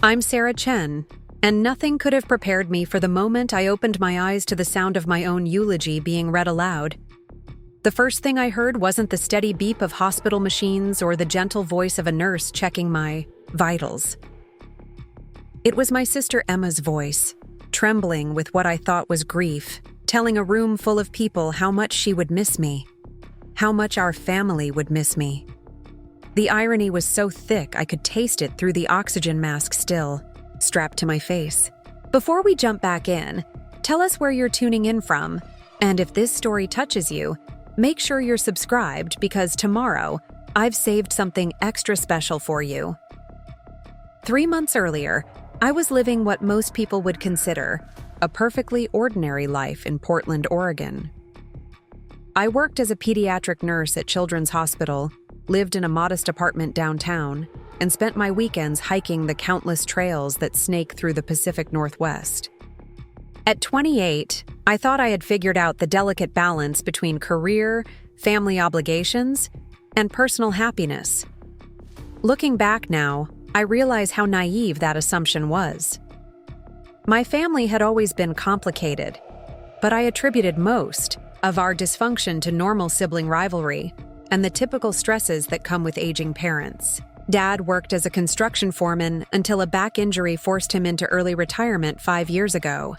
I'm Sarah Chen, and nothing could have prepared me for the moment I opened my eyes to the sound of my own eulogy being read aloud. The first thing I heard wasn't the steady beep of hospital machines or the gentle voice of a nurse checking my vitals. It was my sister Emma's voice, trembling with what I thought was grief, telling a room full of people how much she would miss me, how much our family would miss me. The irony was so thick I could taste it through the oxygen mask still, strapped to my face. Before we jump back in, tell us where you're tuning in from, and if this story touches you, make sure you're subscribed because tomorrow, I've saved something extra special for you. 3 months earlier, I was living what most people would consider a perfectly ordinary life in Portland, Oregon. I worked as a pediatric nurse at Children's Hospital, lived in a modest apartment downtown, and spent my weekends hiking the countless trails that snake through the Pacific Northwest. At 28, I thought I had figured out the delicate balance between career, family obligations, and personal happiness. Looking back now, I realize how naive that assumption was. My family had always been complicated, but I attributed most of our dysfunction to normal sibling rivalry and the typical stresses that come with aging parents. Dad worked as a construction foreman until a back injury forced him into early retirement 5 years ago.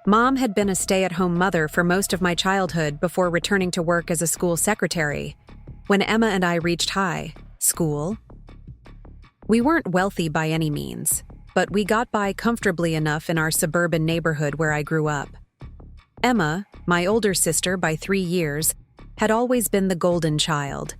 Mom had been a stay-at-home mother for most of my childhood before returning to work as a school secretary. When Emma and I reached high school, we weren't wealthy by any means, but we got by comfortably enough in our suburban neighborhood where I grew up. Emma, my older sister by 3 years, had always been the golden child.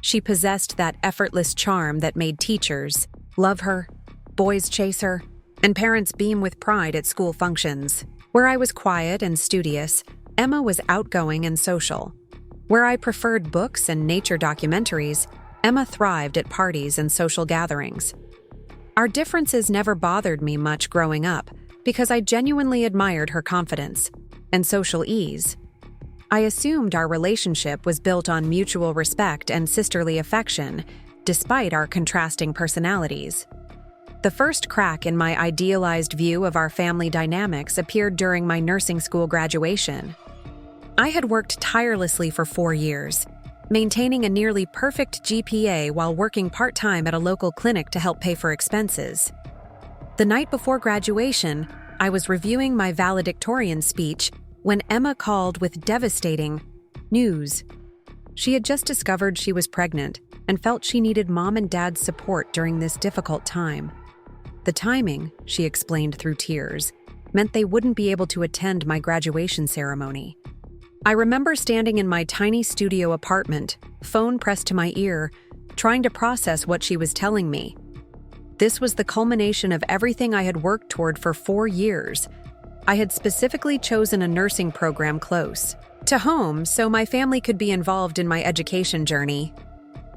She possessed that effortless charm that made teachers love her, boys chase her, and parents beam with pride at school functions. Where I was quiet and studious, Emma was outgoing and social. Where I preferred books and nature documentaries, Emma thrived at parties and social gatherings. Our differences never bothered me much growing up because I genuinely admired her confidence and social ease. I assumed our relationship was built on mutual respect and sisterly affection, despite our contrasting personalities. The first crack in my idealized view of our family dynamics appeared during my nursing school graduation. I had worked tirelessly for 4 years, maintaining a nearly perfect GPA while working part-time at a local clinic to help pay for expenses. The night before graduation, I was reviewing my valedictorian speech when Emma called with devastating news. She had just discovered she was pregnant and felt she needed Mom and Dad's support during this difficult time. The timing, she explained through tears, meant they wouldn't be able to attend my graduation ceremony. I remember standing in my tiny studio apartment, phone pressed to my ear, trying to process what she was telling me. This was the culmination of everything I had worked toward for 4 years. I had specifically chosen a nursing program close to home so my family could be involved in my education journey.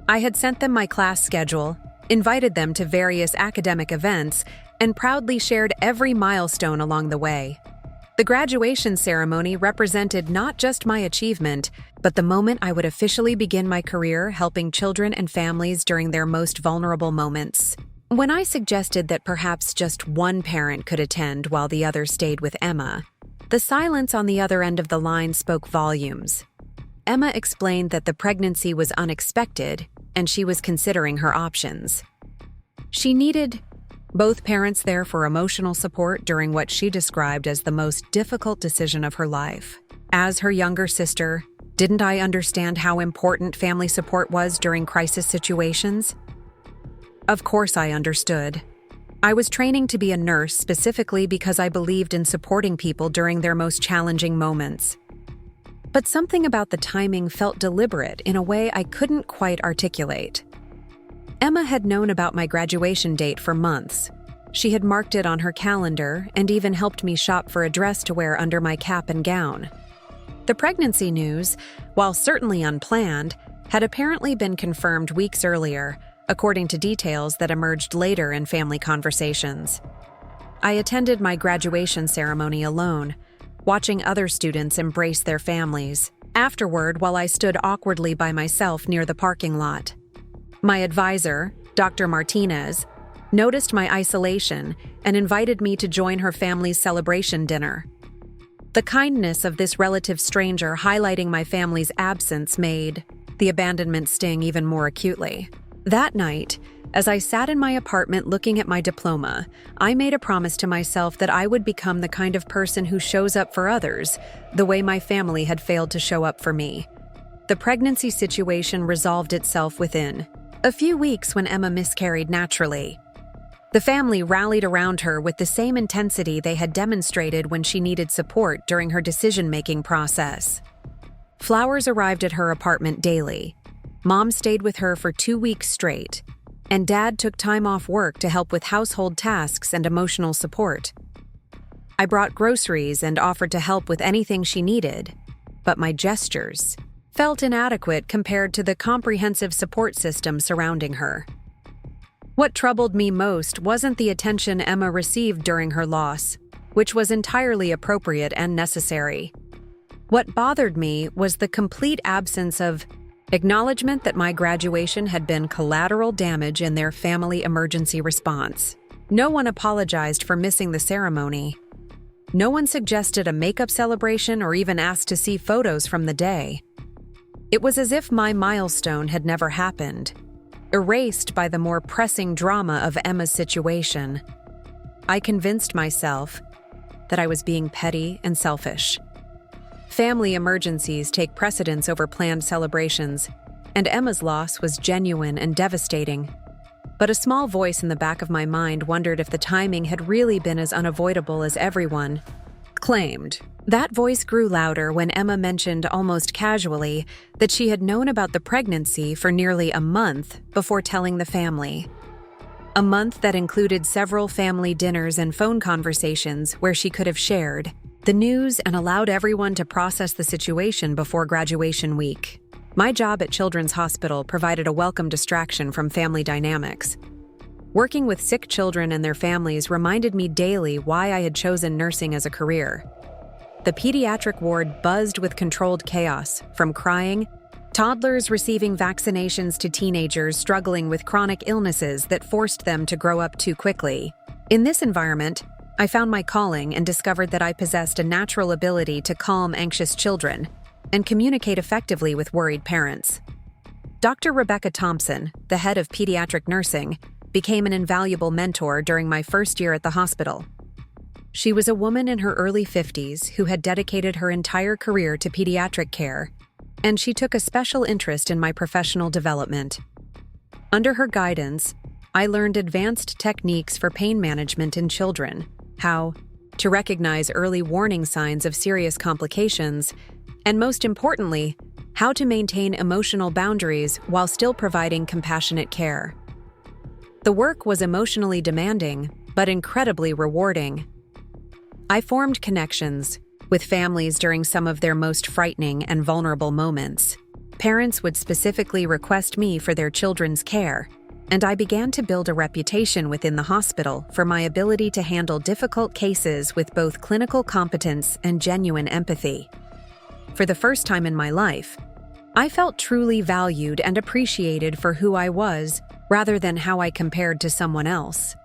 I had sent them my class schedule, invited them to various academic events, and proudly shared every milestone along the way. The graduation ceremony represented not just my achievement, but the moment I would officially begin my career helping children and families during their most vulnerable moments. When I suggested that perhaps just one parent could attend while the other stayed with Emma, the silence on the other end of the line spoke volumes. Emma explained that the pregnancy was unexpected and she was considering her options. She needed both parents there for emotional support during what she described as the most difficult decision of her life. As her younger sister, didn't I understand how important family support was during crisis situations? Of course I understood. I was training to be a nurse specifically because I believed in supporting people during their most challenging moments. But something about the timing felt deliberate in a way I couldn't quite articulate. Emma had known about my graduation date for months. She had marked it on her calendar and even helped me shop for a dress to wear under my cap and gown. The pregnancy news, while certainly unplanned, had apparently been confirmed weeks earlier, according to details that emerged later in family conversations. I attended my graduation ceremony alone, watching other students embrace their families. Afterward, while I stood awkwardly by myself near the parking lot, my advisor, Dr. Martinez, noticed my isolation, and invited me to join her family's celebration dinner. The kindness of this relative stranger highlighting my family's absence made the abandonment sting even more acutely. That night, as I sat in my apartment looking at my diploma, I made a promise to myself that I would become the kind of person who shows up for others the way my family had failed to show up for me. The pregnancy situation resolved itself within a few weeks when Emma miscarried naturally. The family rallied around her with the same intensity they had demonstrated when she needed support during her decision-making process. Flowers arrived at her apartment daily. Mom stayed with her for 2 weeks straight, and Dad took time off work to help with household tasks and emotional support. I brought groceries and offered to help with anything she needed, but my gestures felt inadequate compared to the comprehensive support system surrounding her. What troubled me most wasn't the attention Emma received during her loss, which was entirely appropriate and necessary. What bothered me was the complete absence of acknowledgement that my graduation had been collateral damage in their family emergency response. No one apologized for missing the ceremony. No one suggested a makeup celebration or even asked to see photos from the day. It was as if my milestone had never happened, erased by the more pressing drama of Emma's situation. I convinced myself that I was being petty and selfish. Family emergencies take precedence over planned celebrations, and Emma's loss was genuine and devastating. But a small voice in the back of my mind wondered if the timing had really been as unavoidable as everyone claimed. That voice grew louder when Emma mentioned almost casually that she had known about the pregnancy for nearly a month before telling the family. A month that included several family dinners and phone conversations where she could have shared the news and allowed everyone to process the situation before graduation week. My job at Children's Hospital provided a welcome distraction from family dynamics. Working with sick children and their families reminded me daily why I had chosen nursing as a career. The pediatric ward buzzed with controlled chaos, from crying, toddlers receiving vaccinations to teenagers struggling with chronic illnesses that forced them to grow up too quickly. In this environment, I found my calling and discovered that I possessed a natural ability to calm anxious children and communicate effectively with worried parents. Dr. Rebecca Thompson, the head of pediatric nursing, became an invaluable mentor during my first year at the hospital. She was a woman in her early 50s who had dedicated her entire career to pediatric care, and she took a special interest in my professional development. Under her guidance, I learned advanced techniques for pain management in children, how to recognize early warning signs of serious complications, and most importantly, how to maintain emotional boundaries while still providing compassionate care. The work was emotionally demanding, but incredibly rewarding. I formed connections with families during some of their most frightening and vulnerable moments. Parents would specifically request me for their children's care, and I began to build a reputation within the hospital for my ability to handle difficult cases with both clinical competence and genuine empathy. For the first time in my life, I felt truly valued and appreciated for who I was, rather than how I compared to someone else.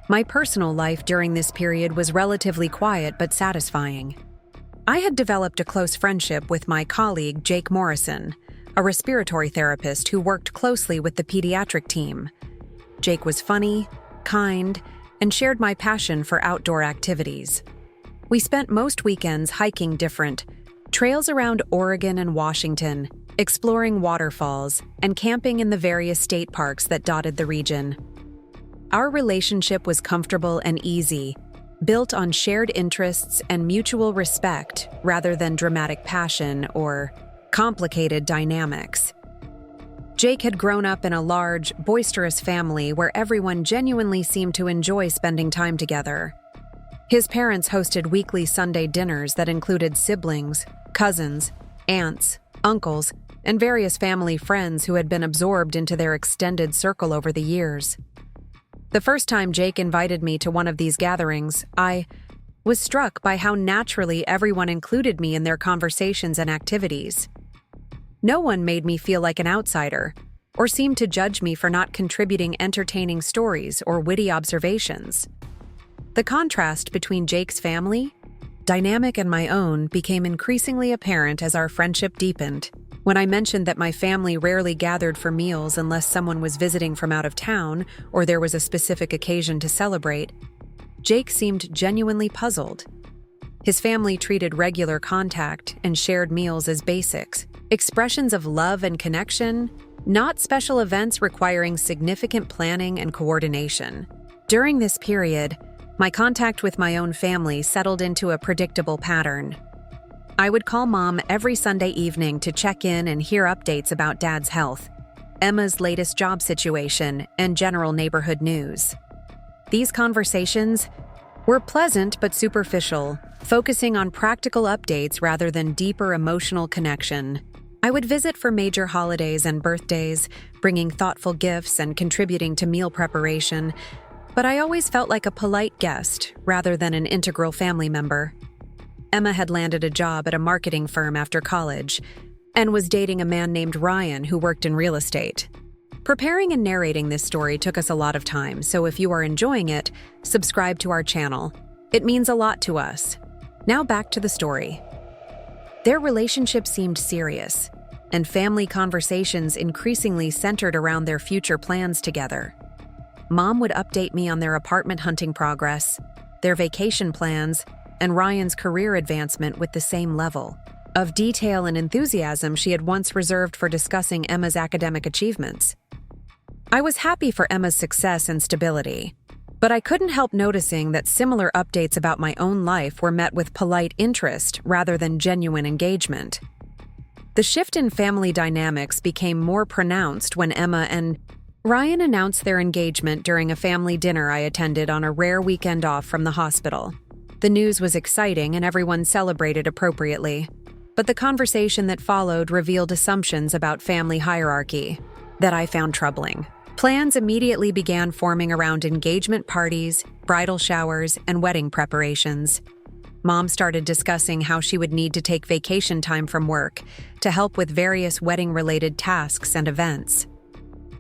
My personal life during this period was relatively quiet but satisfying. I had developed a close friendship with my colleague Jake Morrison, a respiratory therapist who worked closely with the pediatric team. Jake was funny, kind, and shared my passion for outdoor activities. We spent most weekends hiking different trails around Oregon and Washington, exploring waterfalls, and camping in the various state parks that dotted the region. Our relationship was comfortable and easy, built on shared interests and mutual respect rather than dramatic passion or complicated dynamics. Jake had grown up in a large, boisterous family where everyone genuinely seemed to enjoy spending time together. His parents hosted weekly Sunday dinners that included siblings, cousins, aunts, uncles, and various family friends who had been absorbed into their extended circle over the years. The first time Jake invited me to one of these gatherings, I was struck by how naturally everyone included me in their conversations and activities. No one made me feel like an outsider, or seemed to judge me for not contributing entertaining stories or witty observations. The contrast between Jake's family dynamic and my own became increasingly apparent as our friendship deepened. When I mentioned that my family rarely gathered for meals unless someone was visiting from out of town or there was a specific occasion to celebrate, Jake seemed genuinely puzzled. His family treated regular contact and shared meals as basics, expressions of love and connection, not special events requiring significant planning and coordination. During this period, my contact with my own family settled into a predictable pattern. I would call Mom every Sunday evening to check in and hear updates about Dad's health, Emma's latest job situation, and general neighborhood news. These conversations were pleasant but superficial, focusing on practical updates rather than deeper emotional connection. I would visit for major holidays and birthdays, bringing thoughtful gifts and contributing to meal preparation, but I always felt like a polite guest rather than an integral family member. Emma had landed a job at a marketing firm after college and was dating a man named Ryan who worked in real estate. Preparing and narrating this story took us a lot of time, so if you are enjoying it, subscribe to our channel. It means a lot to us. Now back to the story. Their relationship seemed serious, and family conversations increasingly centered around their future plans together. Mom would update me on their apartment hunting progress, their vacation plans, and Ryan's career advancement with the same level of detail and enthusiasm she had once reserved for discussing Emma's academic achievements. I was happy for Emma's success and stability, but I couldn't help noticing that similar updates about my own life were met with polite interest rather than genuine engagement. The shift in family dynamics became more pronounced when Emma and Ryan announced their engagement during a family dinner I attended on a rare weekend off from the hospital. The news was exciting and everyone celebrated appropriately, but the conversation that followed revealed assumptions about family hierarchy that I found troubling. Plans immediately began forming around engagement parties, bridal showers, and wedding preparations. Mom started discussing how she would need to take vacation time from work to help with various wedding-related tasks and events.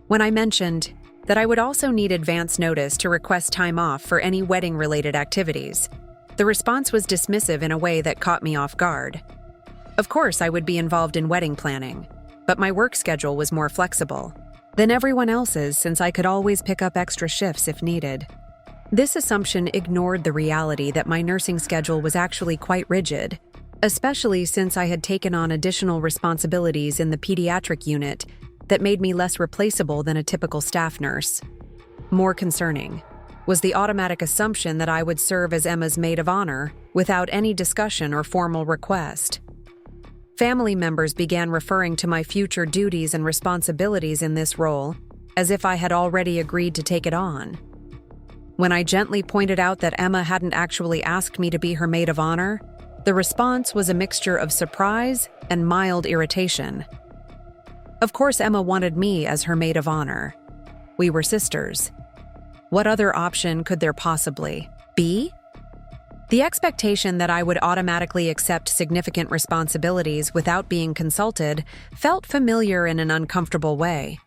When I mentioned that I would also need advance notice to request time off for any wedding-related activities, the response was dismissive in a way that caught me off guard. Of course, I would be involved in wedding planning, but my work schedule was more flexible than everyone else's since I could always pick up extra shifts if needed. This assumption ignored the reality that my nursing schedule was actually quite rigid, especially since I had taken on additional responsibilities in the pediatric unit that made me less replaceable than a typical staff nurse. More concerning was the automatic assumption that I would serve as Emma's maid of honor without any discussion or formal request. Family members began referring to my future duties and responsibilities in this role as if I had already agreed to take it on. When I gently pointed out that Emma hadn't actually asked me to be her maid of honor, the response was a mixture of surprise and mild irritation. Of course, Emma wanted me as her maid of honor. We were sisters. What other option could there possibly be? The expectation that I would automatically accept significant responsibilities without being consulted felt familiar in an uncomfortable way.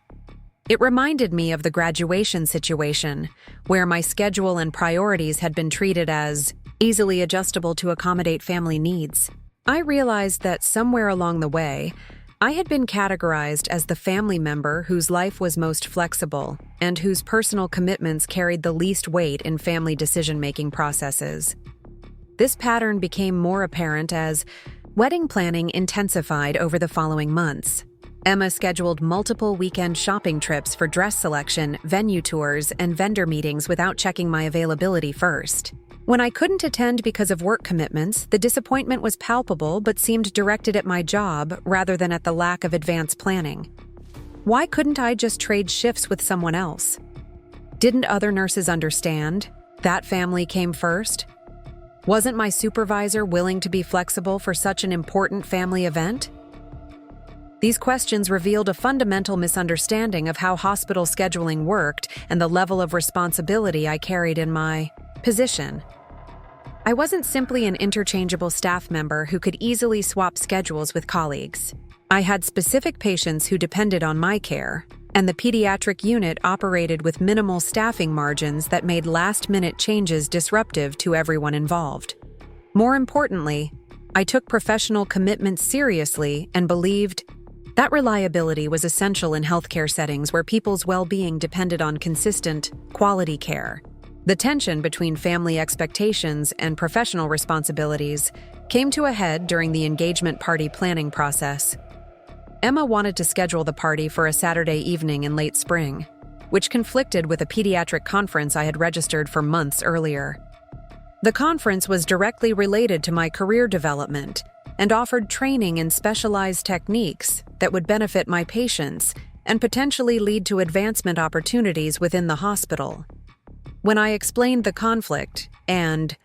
It reminded me of the graduation situation, where my schedule and priorities had been treated as easily adjustable to accommodate family needs. I realized that somewhere along the way, I had been categorized as the family member whose life was most flexible and whose personal commitments carried the least weight in family decision-making processes. This pattern became more apparent as wedding planning intensified over the following months. Emma scheduled multiple weekend shopping trips for dress selection, venue tours, and vendor meetings without checking my availability first. When I couldn't attend because of work commitments, the disappointment was palpable but seemed directed at my job rather than at the lack of advanced planning. Why couldn't I just trade shifts with someone else? Didn't other nurses understand? That family came first? Wasn't my supervisor willing to be flexible for such an important family event? These questions revealed a fundamental misunderstanding of how hospital scheduling worked and the level of responsibility I carried in my position. I wasn't simply an interchangeable staff member who could easily swap schedules with colleagues. I had specific patients who depended on my care, and the pediatric unit operated with minimal staffing margins that made last-minute changes disruptive to everyone involved. More importantly, I took professional commitment seriously and believed that reliability was essential in healthcare settings where people's well-being depended on consistent, quality care. The tension between family expectations and professional responsibilities came to a head during the engagement party planning process. Emma wanted to schedule the party for a Saturday evening in late spring, which conflicted with a pediatric conference I had registered for months earlier. The conference was directly related to my career development and offered training in specialized techniques that would benefit my patients and potentially lead to advancement opportunities within the hospital. When I explained the conflict and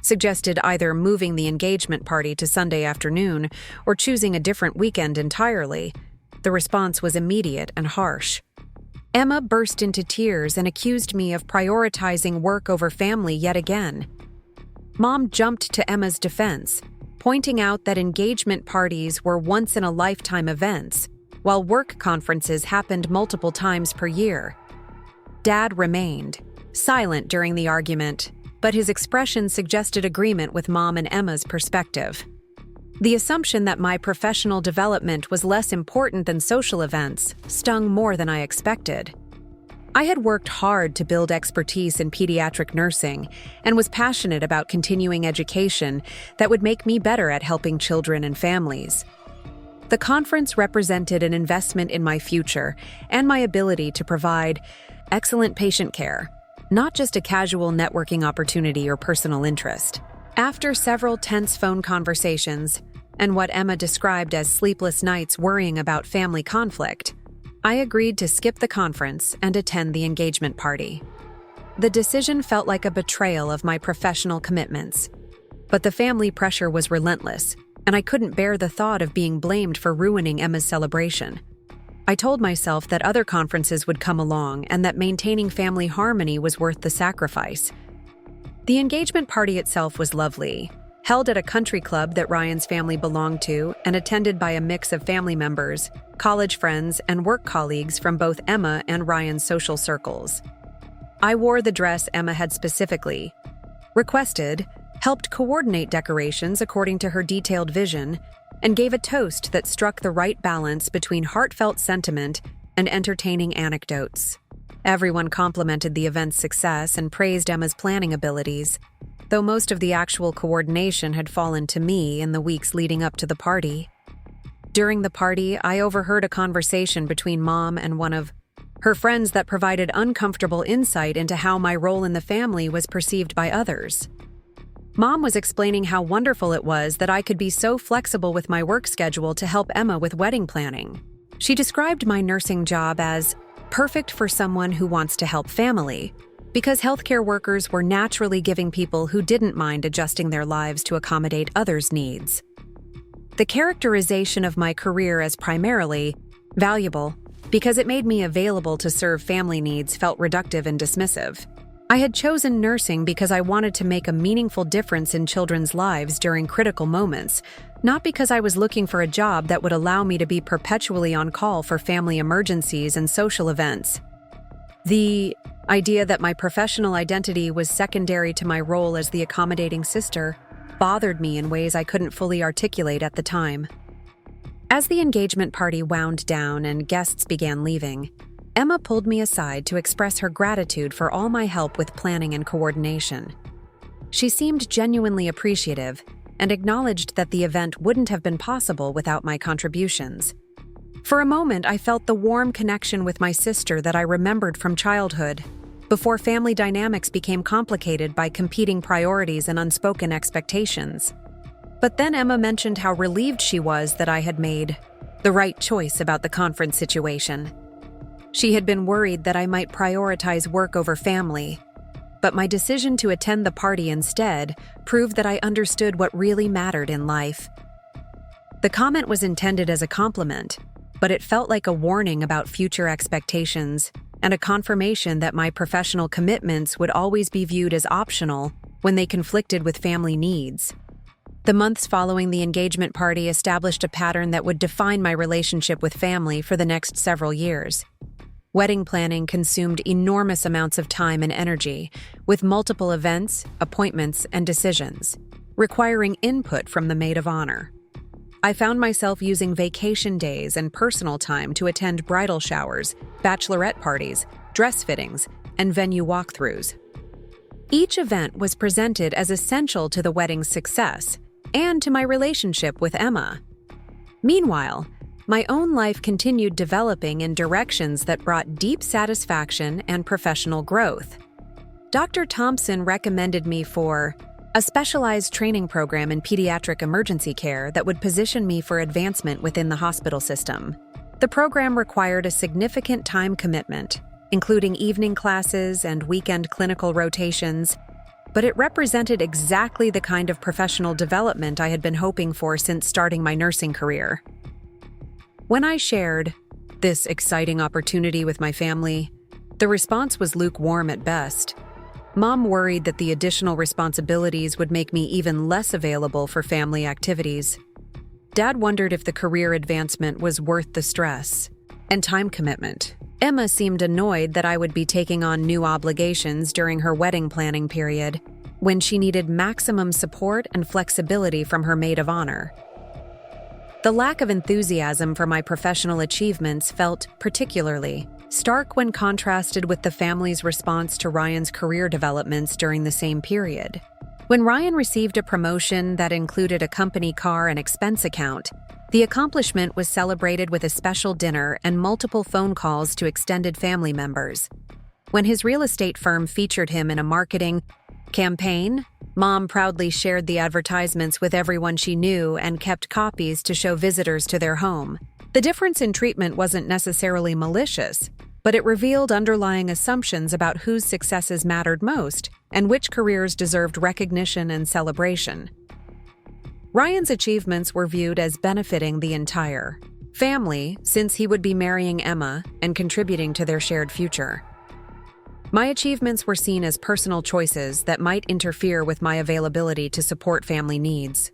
suggested either moving the engagement party to Sunday afternoon or choosing a different weekend entirely, the response was immediate and harsh. Emma burst into tears and accused me of prioritizing work over family yet again. Mom jumped to Emma's defense, pointing out that engagement parties were once-in-a-lifetime events, while work conferences happened multiple times per year. Dad remained silent during the argument, but his expression suggested agreement with Mom and Emma's perspective. The assumption that my professional development was less important than social events stung more than I expected. I had worked hard to build expertise in pediatric nursing and was passionate about continuing education that would make me better at helping children and families. The conference represented an investment in my future and my ability to provide excellent patient care, not just a casual networking opportunity or personal interest. After several tense phone conversations and what Emma described as sleepless nights worrying about family conflict, I agreed to skip the conference and attend the engagement party. The decision felt like a betrayal of my professional commitments, but the family pressure was relentless, and I couldn't bear the thought of being blamed for ruining Emma's celebration. I told myself that other conferences would come along and that maintaining family harmony was worth the sacrifice. The engagement party itself was lovely, held at a country club that Ryan's family belonged to and attended by a mix of family members, college friends, and work colleagues from both Emma and Ryan's social circles. I wore the dress Emma had specifically requested, helped coordinate decorations according to her detailed vision, and gave a toast that struck the right balance between heartfelt sentiment and entertaining anecdotes. Everyone complimented the event's success and praised Emma's planning abilities, though most of the actual coordination had fallen to me in the weeks leading up to the party. During the party, I overheard a conversation between Mom and one of her friends that provided uncomfortable insight into how my role in the family was perceived by others. Mom was explaining how wonderful it was that I could be so flexible with my work schedule to help Emma with wedding planning. She described my nursing job as perfect for someone who wants to help family, because healthcare workers were naturally giving people who didn't mind adjusting their lives to accommodate others' needs. The characterization of my career as primarily valuable because it made me available to serve family needs felt reductive and dismissive. I had chosen nursing because I wanted to make a meaningful difference in children's lives during critical moments, not because I was looking for a job that would allow me to be perpetually on call for family emergencies and social events. The idea that my professional identity was secondary to my role as the accommodating sister bothered me in ways I couldn't fully articulate at the time. As the engagement party wound down and guests began leaving, Emma pulled me aside to express her gratitude for all my help with planning and coordination. She seemed genuinely appreciative and acknowledged that the event wouldn't have been possible without my contributions. For a moment, I felt the warm connection with my sister that I remembered from childhood, before family dynamics became complicated by competing priorities and unspoken expectations. But then Emma mentioned how relieved she was that I had made the right choice about the conference situation. She had been worried that I might prioritize work over family, but my decision to attend the party instead proved that I understood what really mattered in life. The comment was intended as a compliment, but it felt like a warning about future expectations and a confirmation that my professional commitments would always be viewed as optional when they conflicted with family needs. The months following the engagement party established a pattern that would define my relationship with family for the next several years. Wedding planning consumed enormous amounts of time and energy, with multiple events, appointments, and decisions, requiring input from the maid of honor. I found myself using vacation days and personal time to attend bridal showers, bachelorette parties, dress fittings, and venue walkthroughs. Each event was presented as essential to the wedding's success and to my relationship with Emma. Meanwhile, my own life continued developing in directions that brought deep satisfaction and professional growth. Dr. Thompson recommended me for a specialized training program in pediatric emergency care that would position me for advancement within the hospital system. The program required a significant time commitment, including evening classes and weekend clinical rotations, but it represented exactly the kind of professional development I had been hoping for since starting my nursing career. When I shared this exciting opportunity with my family, the response was lukewarm at best. Mom worried that the additional responsibilities would make me even less available for family activities. Dad wondered if the career advancement was worth the stress and time commitment. Emma seemed annoyed that I would be taking on new obligations during her wedding planning period, when she needed maximum support and flexibility from her maid of honor. The lack of enthusiasm for my professional achievements felt particularly stark when contrasted with the family's response to Ryan's career developments during the same period. When Ryan received a promotion that included a company car and expense account, the accomplishment was celebrated with a special dinner and multiple phone calls to extended family members. When his real estate firm featured him in a marketing campaign, Mom proudly shared the advertisements with everyone she knew and kept copies to show visitors to their home. The difference in treatment wasn't necessarily malicious, but it revealed underlying assumptions about whose successes mattered most and which careers deserved recognition and celebration. Ryan's achievements were viewed as benefiting the entire family, since he would be marrying Emma and contributing to their shared future. My achievements were seen as personal choices that might interfere with my availability to support family needs.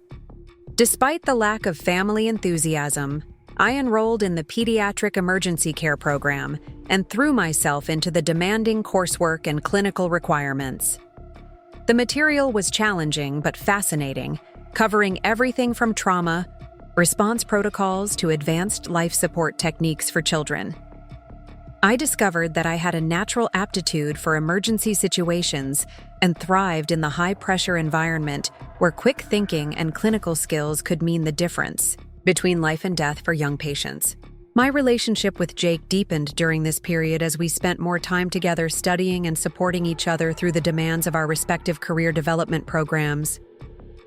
Despite the lack of family enthusiasm, I enrolled in the pediatric emergency care program and threw myself into the demanding coursework and clinical requirements. The material was challenging but fascinating, covering everything from trauma, response protocols to advanced life support techniques for children. I discovered that I had a natural aptitude for emergency situations and thrived in the high-pressure environment where quick thinking and clinical skills could mean the difference between life and death for young patients. My relationship with Jake deepened during this period as we spent more time together studying and supporting each other through the demands of our respective career development programs.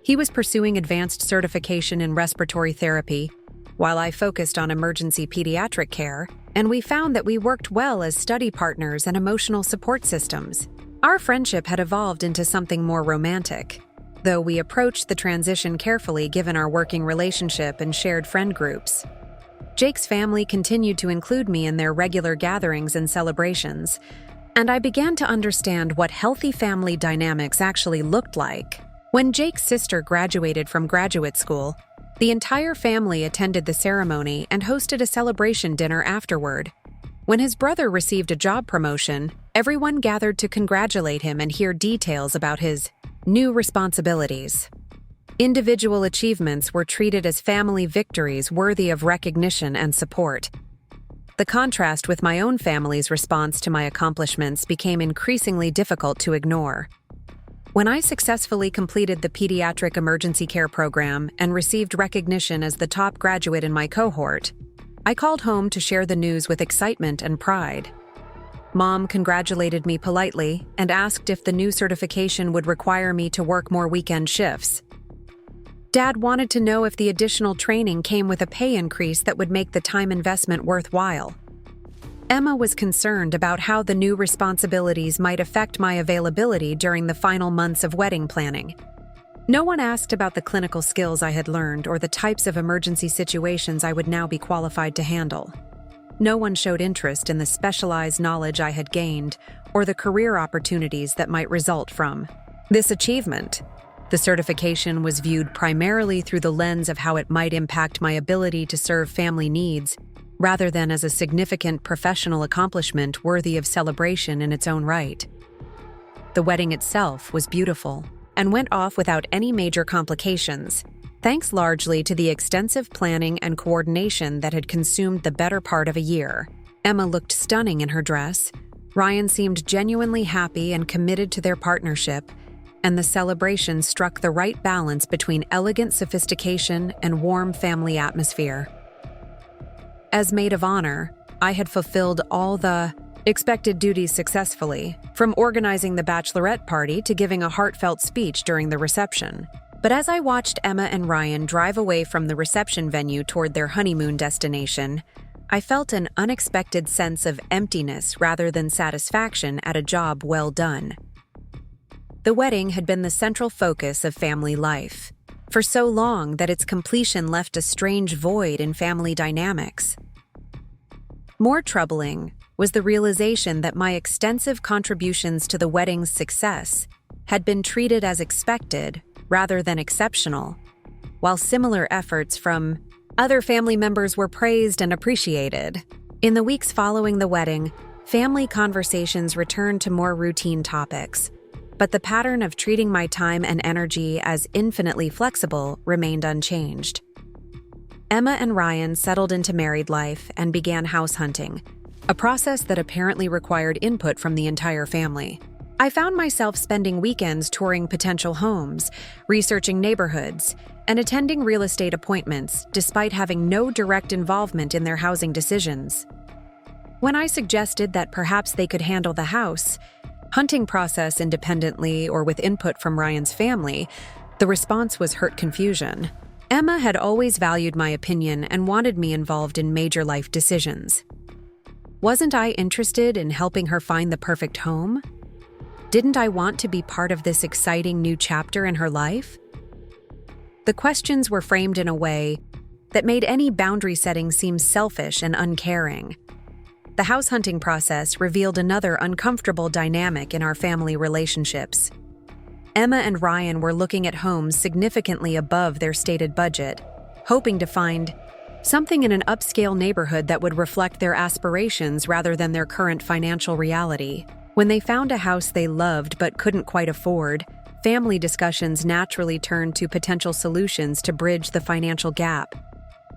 He was pursuing advanced certification in respiratory therapy, while I focused on emergency pediatric care, and we found that we worked well as study partners and emotional support systems. Our friendship had evolved into something more romantic, though we approached the transition carefully given our working relationship and shared friend groups. Jake's family continued to include me in their regular gatherings and celebrations, and I began to understand what healthy family dynamics actually looked like. When Jake's sister graduated from graduate school, the entire family attended the ceremony and hosted a celebration dinner afterward. When his brother received a job promotion, everyone gathered to congratulate him and hear details about his new responsibilities. Individual achievements were treated as family victories worthy of recognition and support. The contrast with my own family's response to my accomplishments became increasingly difficult to ignore. When I successfully completed the pediatric emergency care program and received recognition as the top graduate in my cohort, I called home to share the news with excitement and pride. Mom congratulated me politely and asked if the new certification would require me to work more weekend shifts. Dad wanted to know if the additional training came with a pay increase that would make the time investment worthwhile. Emma was concerned about how the new responsibilities might affect my availability during the final months of wedding planning. No one asked about the clinical skills I had learned or the types of emergency situations I would now be qualified to handle. No one showed interest in the specialized knowledge I had gained or the career opportunities that might result from this achievement. The certification was viewed primarily through the lens of how it might impact my ability to serve family needs rather than as a significant professional accomplishment worthy of celebration in its own right. The wedding itself was beautiful and went off without any major complications, thanks largely to the extensive planning and coordination that had consumed the better part of a year. Emma looked stunning in her dress, Ryan seemed genuinely happy and committed to their partnership, and the celebration struck the right balance between elegant sophistication and warm family atmosphere. As maid of honor, I had fulfilled all the expected duties successfully, from organizing the bachelorette party to giving a heartfelt speech during the reception. But as I watched Emma and Ryan drive away from the reception venue toward their honeymoon destination, I felt an unexpected sense of emptiness rather than satisfaction at a job well done. The wedding had been the central focus of family life, for so long that its completion left a strange void in family dynamics. More troubling was the realization that my extensive contributions to the wedding's success had been treated as expected rather than exceptional, while similar efforts from other family members were praised and appreciated. In the weeks following the wedding, family conversations returned to more routine topics, but the pattern of treating my time and energy as infinitely flexible remained unchanged. Emma and Ryan settled into married life and began house hunting, a process that apparently required input from the entire family. I found myself spending weekends touring potential homes, researching neighborhoods, and attending real estate appointments despite having no direct involvement in their housing decisions. When I suggested that perhaps they could handle the hunting process independently or with input from Ryan's family, the response was hurt confusion. Emma had always valued my opinion and wanted me involved in major life decisions. Wasn't I interested in helping her find the perfect home? Didn't I want to be part of this exciting new chapter in her life? The questions were framed in a way that made any boundary setting seem selfish and uncaring. The house hunting process revealed another uncomfortable dynamic in our family relationships. Emma and Ryan were looking at homes significantly above their stated budget, hoping to find something in an upscale neighborhood that would reflect their aspirations rather than their current financial reality. When they found a house they loved but couldn't quite afford, family discussions naturally turned to potential solutions to bridge the financial gap.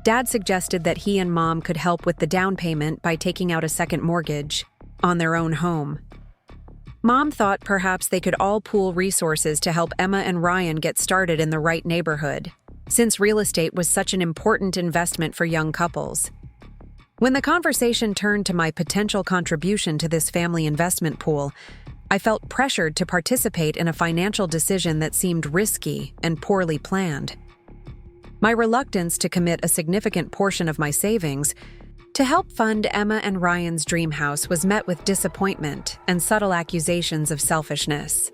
Dad suggested that he and Mom could help with the down payment by taking out a second mortgage on their own home. Mom thought perhaps they could all pool resources to help Emma and Ryan get started in the right neighborhood, since real estate was such an important investment for young couples. When the conversation turned to my potential contribution to this family investment pool, I felt pressured to participate in a financial decision that seemed risky and poorly planned. My reluctance to commit a significant portion of my savings to help fund Emma and Ryan's dream house was met with disappointment and subtle accusations of selfishness.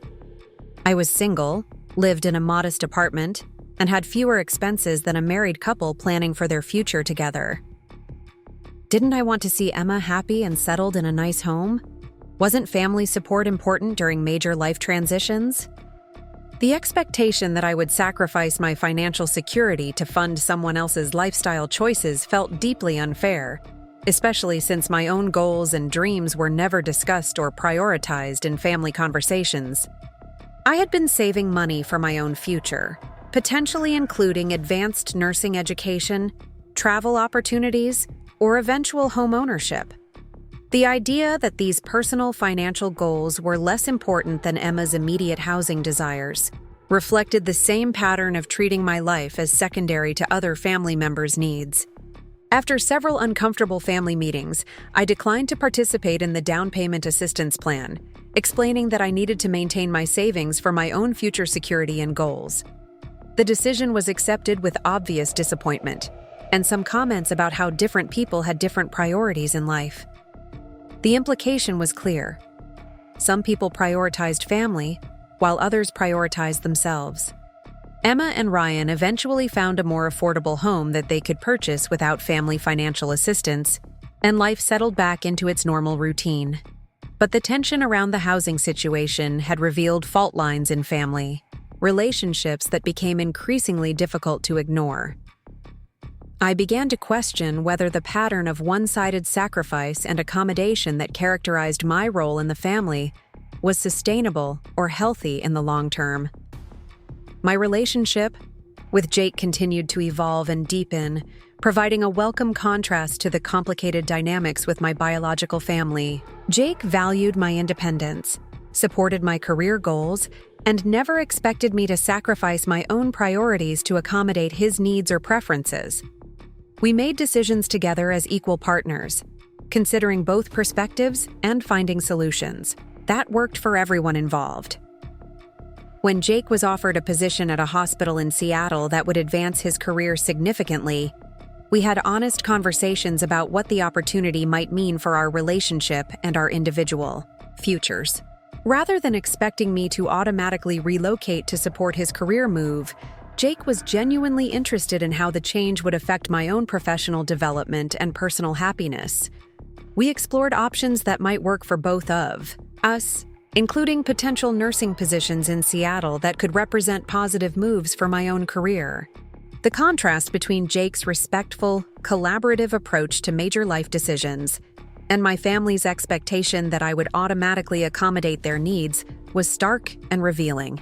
I was single, lived in a modest apartment, and had fewer expenses than a married couple planning for their future together. Didn't I want to see Emma happy and settled in a nice home? Wasn't family support important during major life transitions? The expectation that I would sacrifice my financial security to fund someone else's lifestyle choices felt deeply unfair, especially since my own goals and dreams were never discussed or prioritized in family conversations. I had been saving money for my own future, potentially including advanced nursing education, travel opportunities, or eventual home ownership. The idea that these personal financial goals were less important than Emma's immediate housing desires reflected the same pattern of treating my life as secondary to other family members' needs. After several uncomfortable family meetings, I declined to participate in the down payment assistance plan, explaining that I needed to maintain my savings for my own future security and goals. The decision was accepted with obvious disappointment, and some comments about how different people had different priorities in life. The implication was clear. Some people prioritized family, while others prioritized themselves. Emma and Ryan eventually found a more affordable home that they could purchase without family financial assistance, and life settled back into its normal routine. But the tension around the housing situation had revealed fault lines in family, relationships that became increasingly difficult to ignore. I began to question whether the pattern of one-sided sacrifice and accommodation that characterized my role in the family was sustainable or healthy in the long term. My relationship with Jake continued to evolve and deepen, providing a welcome contrast to the complicated dynamics with my biological family. Jake valued my independence, supported my career goals, and never expected me to sacrifice my own priorities to accommodate his needs or preferences. We made decisions together as equal partners, considering both perspectives and finding solutions. That worked for everyone involved. When Jake was offered a position at a hospital in Seattle that would advance his career significantly, we had honest conversations about what the opportunity might mean for our relationship and our individual futures. Rather than expecting me to automatically relocate to support his career move, Jake was genuinely interested in how the change would affect my own professional development and personal happiness. We explored options that might work for both of us, including potential nursing positions in Seattle that could represent positive moves for my own career. The contrast between Jake's respectful, collaborative approach to major life decisions and my family's expectation that I would automatically accommodate their needs was stark and revealing.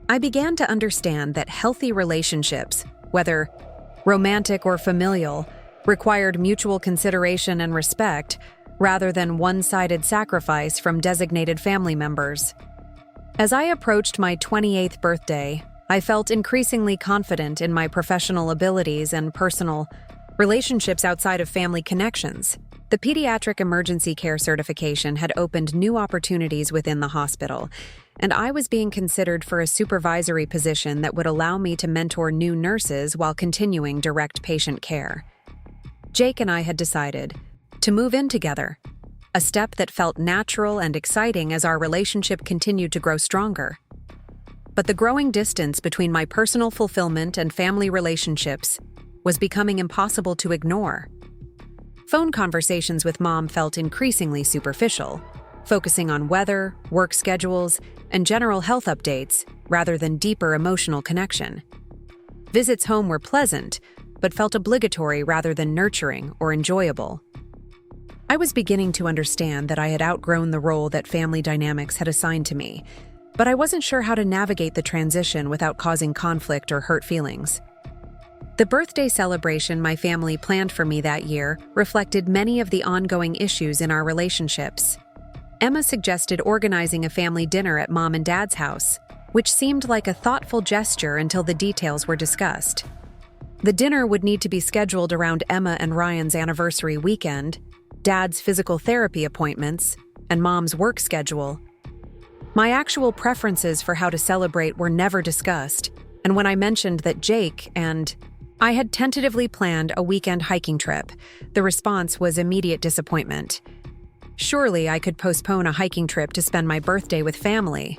I began to understand that healthy relationships, whether romantic or familial, required mutual consideration and respect rather than one-sided sacrifice from designated family members. As I approached my 28th birthday, I felt increasingly confident in my professional abilities and personal relationships outside of family connections. The pediatric emergency care certification had opened new opportunities within the hospital, and I was being considered for a supervisory position that would allow me to mentor new nurses while continuing direct patient care. Jake and I had decided to move in together, a step that felt natural and exciting as our relationship continued to grow stronger. But the growing distance between my personal fulfillment and family relationships was becoming impossible to ignore. Phone conversations with Mom felt increasingly superficial, focusing on weather, work schedules, and general health updates rather than deeper emotional connection. Visits home were pleasant, but felt obligatory rather than nurturing or enjoyable. I was beginning to understand that I had outgrown the role that family dynamics had assigned to me, but I wasn't sure how to navigate the transition without causing conflict or hurt feelings. The birthday celebration my family planned for me that year reflected many of the ongoing issues in our relationships. Emma suggested organizing a family dinner at Mom and Dad's house, which seemed like a thoughtful gesture until the details were discussed. The dinner would need to be scheduled around Emma and Ryan's anniversary weekend, Dad's physical therapy appointments, and Mom's work schedule. My actual preferences for how to celebrate were never discussed, and when I mentioned that Jake and I had tentatively planned a weekend hiking trip, the response was immediate disappointment. Surely I could postpone a hiking trip to spend my birthday with family.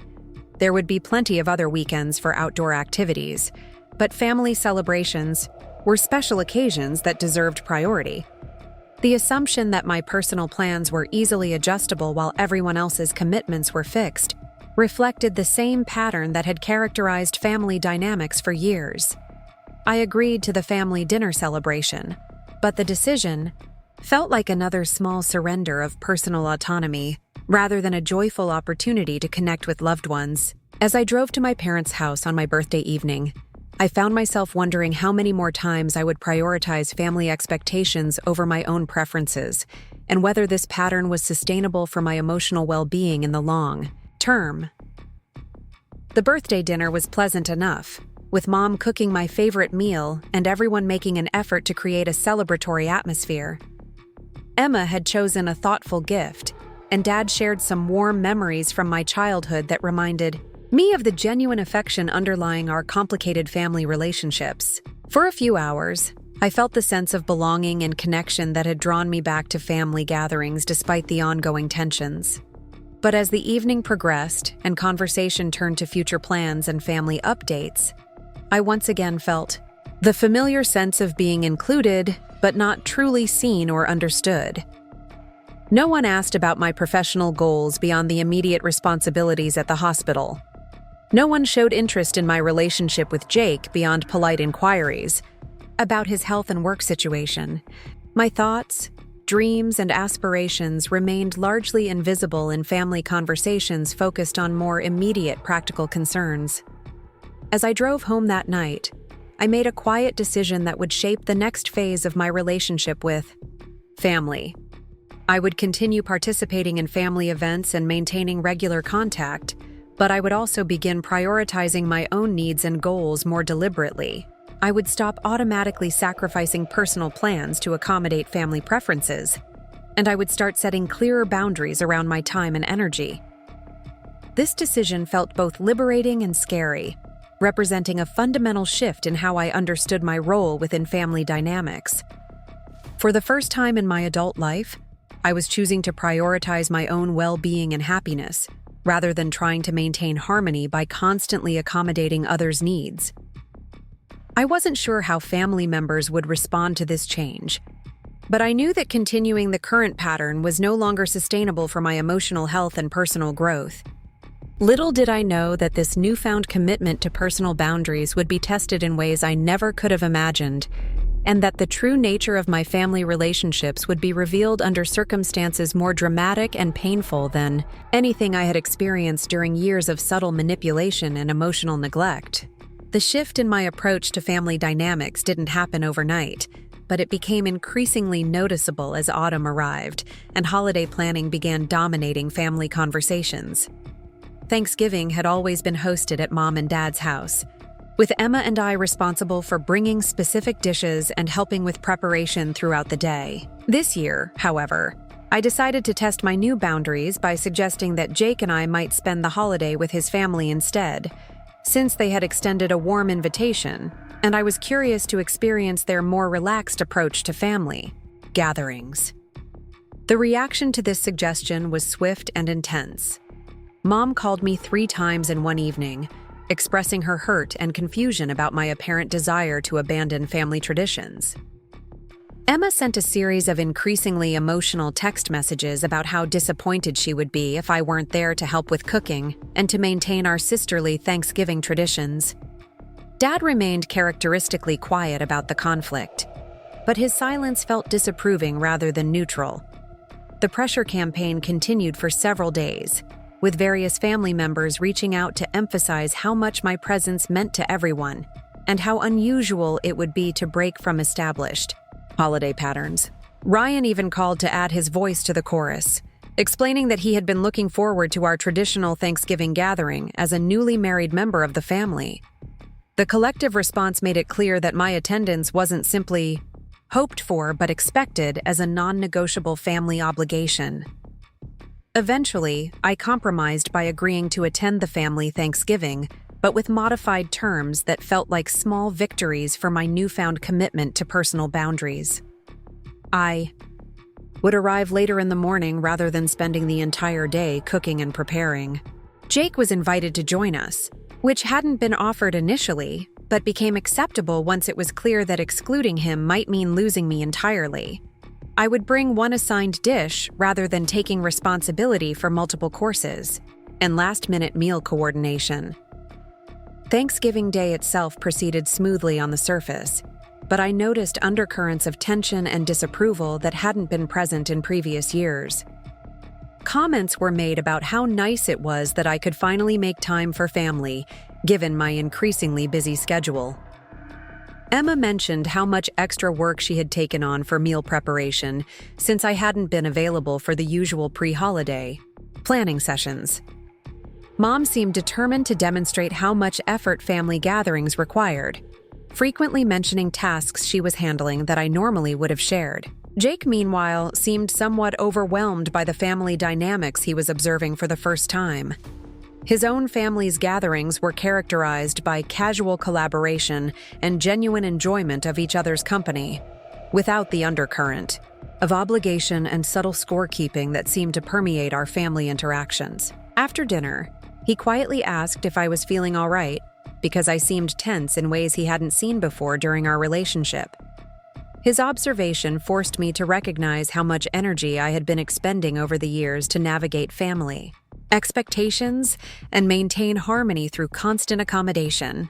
There would be plenty of other weekends for outdoor activities, but family celebrations were special occasions that deserved priority. The assumption that my personal plans were easily adjustable while everyone else's commitments were fixed reflected the same pattern that had characterized family dynamics for years. I agreed to the family dinner celebration, but the decision felt like another small surrender of personal autonomy rather than a joyful opportunity to connect with loved ones. As I drove to my parents' house on my birthday evening, I found myself wondering how many more times I would prioritize family expectations over my own preferences, and whether this pattern was sustainable for my emotional well-being in the long term. The birthday dinner was pleasant enough, with Mom cooking my favorite meal and everyone making an effort to create a celebratory atmosphere. Emma had chosen a thoughtful gift, and Dad shared some warm memories from my childhood that reminded me of the genuine affection underlying our complicated family relationships. For a few hours, I felt the sense of belonging and connection that had drawn me back to family gatherings despite the ongoing tensions. But as the evening progressed and conversation turned to future plans and family updates, I once again felt the familiar sense of being included, but not truly seen or understood. No one asked about my professional goals beyond the immediate responsibilities at the hospital. No one showed interest in my relationship with Jake beyond polite inquiries. about his health and work situation. My thoughts, dreams, and aspirations remained largely invisible in family conversations focused on more immediate practical concerns. As I drove home that night, I made a quiet decision that would shape the next phase of my relationship with family. I would continue participating in family events and maintaining regular contact, but I would also begin prioritizing my own needs and goals more deliberately. I would stop automatically sacrificing personal plans to accommodate family preferences, and I would start setting clearer boundaries around my time and energy. This decision felt both liberating and scary, representing a fundamental shift in how I understood my role within family dynamics. For the first time in my adult life, I was choosing to prioritize my own well-being and happiness, rather than trying to maintain harmony by constantly accommodating others' needs. I wasn't sure how family members would respond to this change, but I knew that continuing the current pattern was no longer sustainable for my emotional health and personal growth. Little did I know that this newfound commitment to personal boundaries would be tested in ways I never could have imagined, and that the true nature of my family relationships would be revealed under circumstances more dramatic and painful than anything I had experienced during years of subtle manipulation and emotional neglect. The shift in my approach to family dynamics didn't happen overnight, but it became increasingly noticeable as autumn arrived and holiday planning began dominating family conversations. Thanksgiving had always been hosted at Mom and Dad's house, with Emma and I responsible for bringing specific dishes and helping with preparation throughout the day. This year, however, I decided to test my new boundaries by suggesting that Jake and I might spend the holiday with his family instead, since they had extended a warm invitation, and I was curious to experience their more relaxed approach to family gatherings. The reaction to this suggestion was swift and intense. Mom called me 3 times in one evening, expressing her hurt and confusion about my apparent desire to abandon family traditions. Emma sent a series of increasingly emotional text messages about how disappointed she would be if I weren't there to help with cooking and to maintain our sisterly Thanksgiving traditions. Dad remained characteristically quiet about the conflict, but his silence felt disapproving rather than neutral. The pressure campaign continued for several days, with various family members reaching out to emphasize how much my presence meant to everyone and how unusual it would be to break from established holiday patterns. Ryan even called to add his voice to the chorus, explaining that he had been looking forward to our traditional Thanksgiving gathering as a newly married member of the family. The collective response made it clear that my attendance wasn't simply hoped for but expected as a non-negotiable family obligation. Eventually, I compromised by agreeing to attend the family Thanksgiving, but with modified terms that felt like small victories for my newfound commitment to personal boundaries. I would arrive later in the morning rather than spending the entire day cooking and preparing. Jake was invited to join us, which hadn't been offered initially, but became acceptable once it was clear that excluding him might mean losing me entirely. I would bring one assigned dish rather than taking responsibility for multiple courses, and last-minute meal coordination. Thanksgiving Day itself proceeded smoothly on the surface, but I noticed undercurrents of tension and disapproval that hadn't been present in previous years. Comments were made about how nice it was that I could finally make time for family, given my increasingly busy schedule. Emma mentioned how much extra work she had taken on for meal preparation since I hadn't been available for the usual pre-holiday planning sessions. Mom seemed determined to demonstrate how much effort family gatherings required, frequently mentioning tasks she was handling that I normally would have shared. Jake, meanwhile, seemed somewhat overwhelmed by the family dynamics he was observing for the first time. His own family's gatherings were characterized by casual collaboration and genuine enjoyment of each other's company, without the undercurrent of obligation and subtle scorekeeping that seemed to permeate our family interactions. After dinner, he quietly asked if I was feeling all right, because I seemed tense in ways he hadn't seen before during our relationship. His observation forced me to recognize how much energy I had been expending over the years to navigate family expectations and maintain harmony through constant accommodation.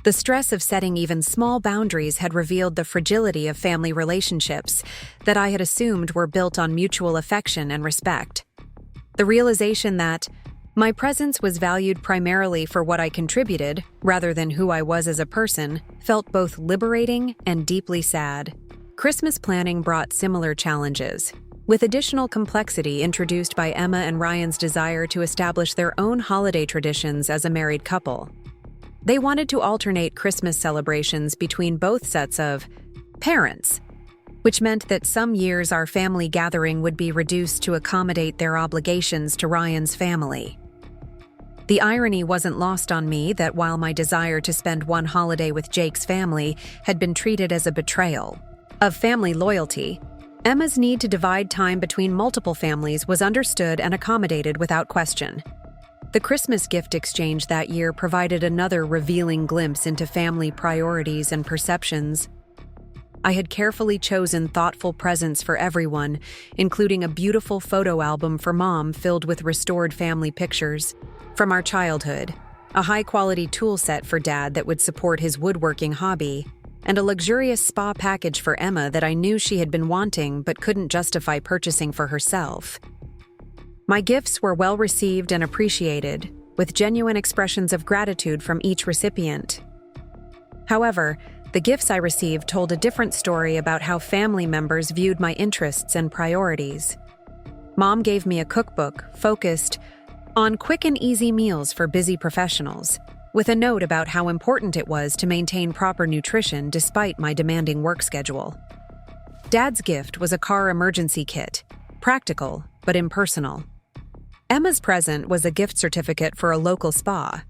The stress of setting even small boundaries had revealed the fragility of family relationships that I had assumed were built on mutual affection and respect. The realization that my presence was valued primarily for what I contributed, rather than who I was as a person, felt both liberating and deeply sad. Christmas planning brought similar challenges, with additional complexity introduced by Emma and Ryan's desire to establish their own holiday traditions as a married couple. They wanted to alternate Christmas celebrations between both sets of parents, which meant that some years our family gathering would be reduced to accommodate their obligations to Ryan's family. The irony wasn't lost on me that while my desire to spend one holiday with Jake's family had been treated as a betrayal of family loyalty, Emma's need to divide time between multiple families was understood and accommodated without question. The Christmas gift exchange that year provided another revealing glimpse into family priorities and perceptions. I had carefully chosen thoughtful presents for everyone, including a beautiful photo album for Mom filled with restored family pictures from our childhood, a high-quality tool set for Dad that would support his woodworking hobby, and a luxurious spa package for Emma that I knew she had been wanting but couldn't justify purchasing for herself. My gifts were well received and appreciated, with genuine expressions of gratitude from each recipient. However, the gifts I received told a different story about how family members viewed my interests and priorities. Mom gave me a cookbook focused on quick and easy meals for busy professionals, with a note about how important it was to maintain proper nutrition despite my demanding work schedule. Dad's gift was a car emergency kit, practical but impersonal. Emma's present was a gift certificate for a local spa,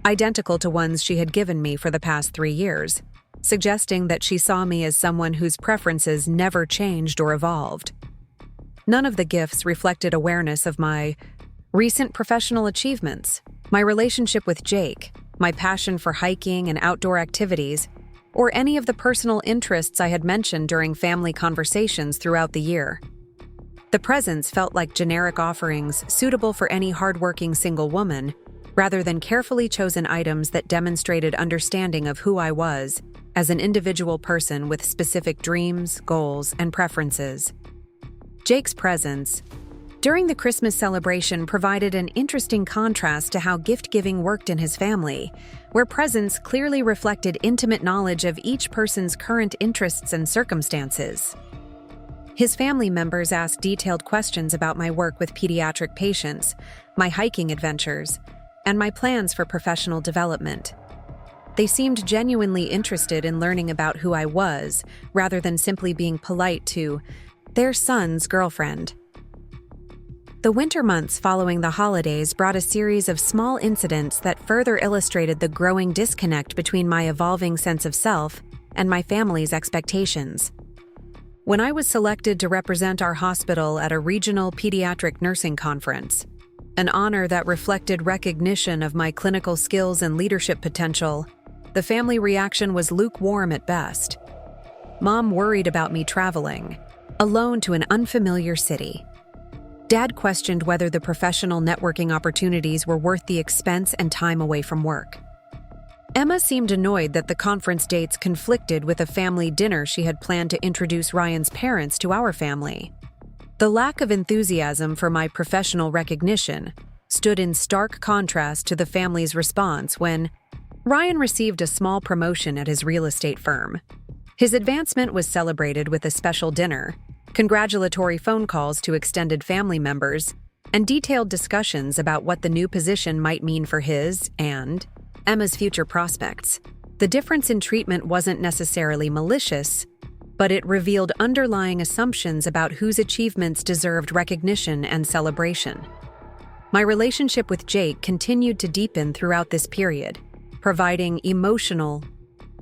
identical to ones she had given me for the past 3 years, suggesting that she saw me as someone whose preferences never changed or evolved. None of the gifts reflected awareness of my recent professional achievements, my relationship with Jake, my passion for hiking and outdoor activities, or any of the personal interests I had mentioned during family conversations throughout the year. The presents felt like generic offerings suitable for any hardworking single woman, rather than carefully chosen items that demonstrated understanding of who I was as an individual person with specific dreams, goals, and preferences. Jake's presence during the Christmas celebration provided an interesting contrast to how gift-giving worked in his family, where presents clearly reflected intimate knowledge of each person's current interests and circumstances. His family members asked detailed questions about my work with pediatric patients, my hiking adventures, and my plans for professional development. They seemed genuinely interested in learning about who I was, rather than simply being polite to their son's girlfriend. The winter months following the holidays brought a series of small incidents that further illustrated the growing disconnect between my evolving sense of self and my family's expectations. When I was selected to represent our hospital at a regional pediatric nursing conference, an honor that reflected recognition of my clinical skills and leadership potential, the family reaction was lukewarm at best. Mom worried about me traveling alone to an unfamiliar city. Dad questioned whether the professional networking opportunities were worth the expense and time away from work. Emma seemed annoyed that the conference dates conflicted with a family dinner she had planned to introduce Ryan's parents to our family. The lack of enthusiasm for my professional recognition stood in stark contrast to the family's response when Ryan received a small promotion at his real estate firm. His advancement was celebrated with a special dinner, congratulatory phone calls to extended family members, and detailed discussions about what the new position might mean for his and Emma's future prospects. The difference in treatment wasn't necessarily malicious, but it revealed underlying assumptions about whose achievements deserved recognition and celebration. My relationship with Jake continued to deepen throughout this period, providing emotional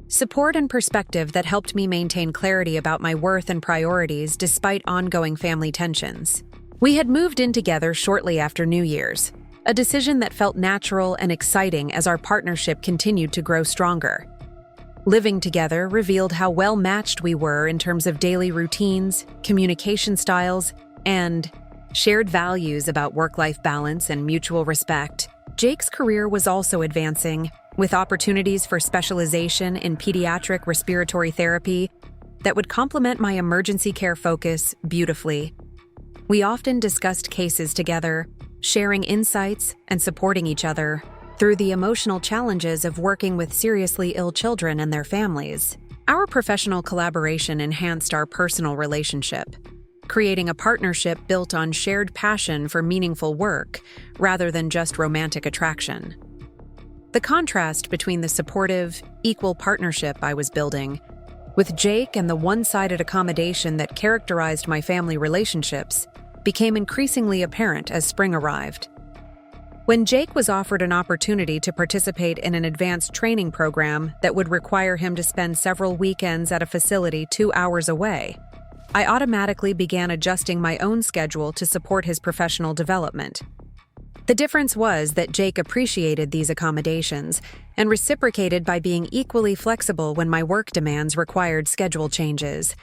support and perspective that helped me maintain clarity about my worth and priorities despite ongoing family tensions. We had moved in together shortly after New Year's, a decision that felt natural and exciting as our partnership continued to grow stronger. Living together revealed how well matched we were in terms of daily routines, communication styles, and shared values about work-life balance and mutual respect. Jake's career was also advancing, with opportunities for specialization in pediatric respiratory therapy that would complement my emergency care focus beautifully. We often discussed cases together, sharing insights and supporting each other through the emotional challenges of working with seriously ill children and their families. Our professional collaboration enhanced our personal relationship, creating a partnership built on shared passion for meaningful work rather than just romantic attraction. The contrast between the supportive, equal partnership I was building with Jake and the one-sided accommodation that characterized my family relationships became increasingly apparent as spring arrived. When Jake was offered an opportunity to participate in an advanced training program that would require him to spend several weekends at a facility 2 hours away, I automatically began adjusting my own schedule to support his professional development. The difference was that Jake appreciated these accommodations and reciprocated by being equally flexible when my work demands required schedule changes.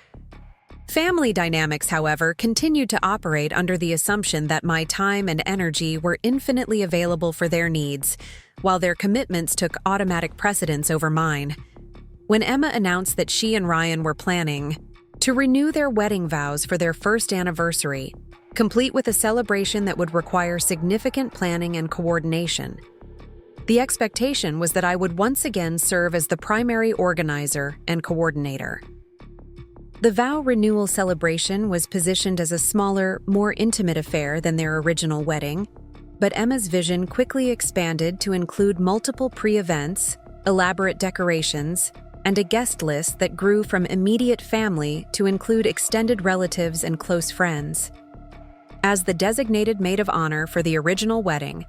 Family dynamics, however, continued to operate under the assumption that my time and energy were infinitely available for their needs, while their commitments took automatic precedence over mine. When Emma announced that she and Ryan were planning to renew their wedding vows for their first anniversary, complete with a celebration that would require significant planning and coordination, the expectation was that I would once again serve as the primary organizer and coordinator. The vow renewal celebration was positioned as a smaller, more intimate affair than their original wedding, but Emma's vision quickly expanded to include multiple pre-events, elaborate decorations, and a guest list that grew from immediate family to include extended relatives and close friends. As the designated maid of honor for the original wedding,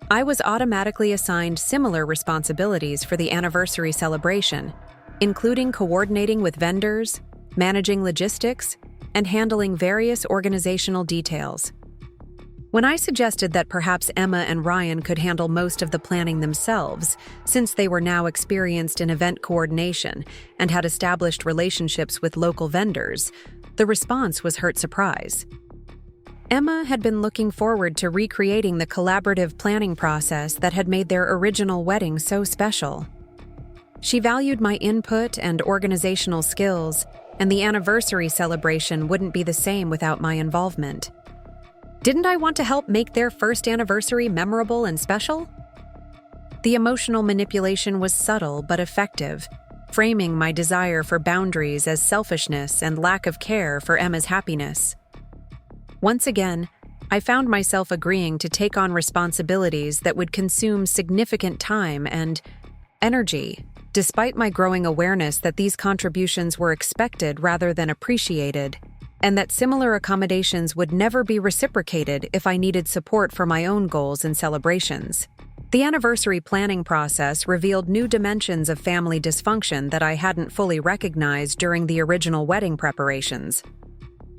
I was automatically assigned similar responsibilities for the anniversary celebration, including coordinating with vendors, managing logistics, and handling various organizational details. When I suggested that perhaps Emma and Ryan could handle most of the planning themselves, since they were now experienced in event coordination and had established relationships with local vendors, the response was hurt surprise. Emma had been looking forward to recreating the collaborative planning process that had made their original wedding so special. She valued my input and organizational skills, and the anniversary celebration wouldn't be the same without my involvement. Didn't I want to help make their first anniversary memorable and special? The emotional manipulation was subtle but effective, framing my desire for boundaries as selfishness and lack of care for Emma's happiness. Once again, I found myself agreeing to take on responsibilities that would consume significant time and energy, despite my growing awareness that these contributions were expected rather than appreciated, and that similar accommodations would never be reciprocated if I needed support for my own goals and celebrations. The anniversary planning process revealed new dimensions of family dysfunction that I hadn't fully recognized during the original wedding preparations.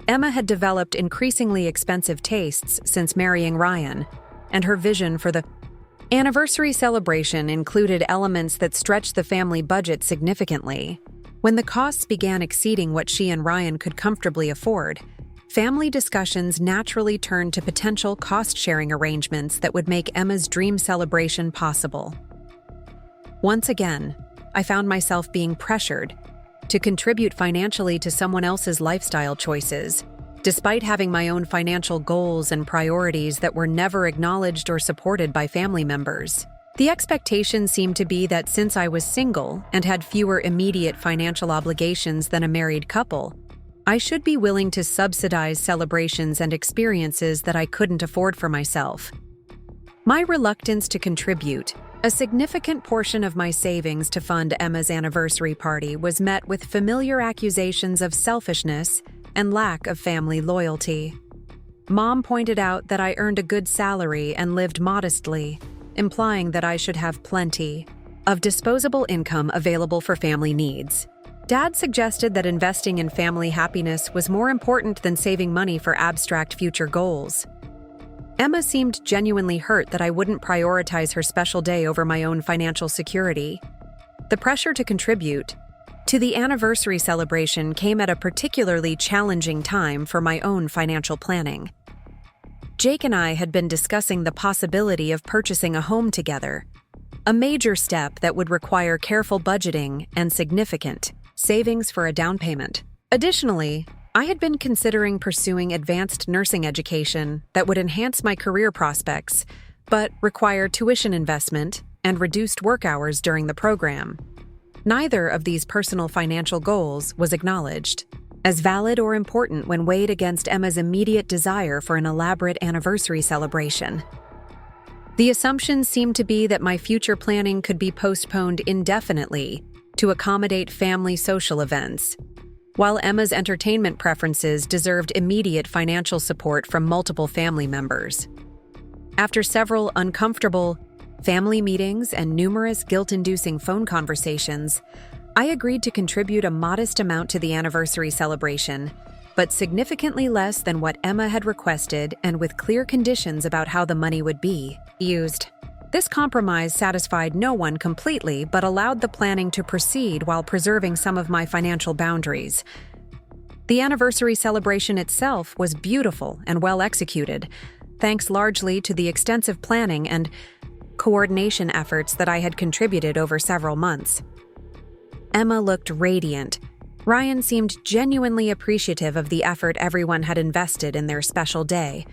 Emma had developed increasingly expensive tastes since marrying Ryan, and her vision for the anniversary celebration included elements that stretched the family budget significantly. When the costs began exceeding what she and Ryan could comfortably afford, family discussions naturally turned to potential cost-sharing arrangements that would make Emma's dream celebration possible. Once again, I found myself being pressured to contribute financially to someone else's lifestyle choices, despite having my own financial goals and priorities that were never acknowledged or supported by family members. The expectation seemed to be that since I was single and had fewer immediate financial obligations than a married couple, I should be willing to subsidize celebrations and experiences that I couldn't afford for myself. My reluctance to contribute a significant portion of my savings to fund Emma's anniversary party was met with familiar accusations of selfishness and lack of family loyalty. Mom pointed out that I earned a good salary and lived modestly, implying that I should have plenty of disposable income available for family needs. Dad suggested that investing in family happiness was more important than saving money for abstract future goals. Emma seemed genuinely hurt that I wouldn't prioritize her special day over my own financial security. The pressure to contribute to the anniversary celebration came at a particularly challenging time for my own financial planning. Jake and I had been discussing the possibility of purchasing a home together, a major step that would require careful budgeting and significant savings for a down payment. Additionally, I had been considering pursuing advanced nursing education that would enhance my career prospects, but require tuition investment and reduced work hours during the program. Neither of these personal financial goals was acknowledged as valid or important when weighed against Emma's immediate desire for an elaborate anniversary celebration. The assumption seemed to be that my future planning could be postponed indefinitely to accommodate family social events, while Emma's entertainment preferences deserved immediate financial support from multiple family members. After several uncomfortable family meetings and numerous guilt-inducing phone conversations, I agreed to contribute a modest amount to the anniversary celebration, but significantly less than what Emma had requested and with clear conditions about how the money would be used. This compromise satisfied no one completely, but allowed the planning to proceed while preserving some of my financial boundaries. The anniversary celebration itself was beautiful and well executed, thanks largely to the extensive planning and coordination efforts that I had contributed over several months. Emma looked radiant. Ryan seemed genuinely appreciative of the effort everyone had invested in their special day,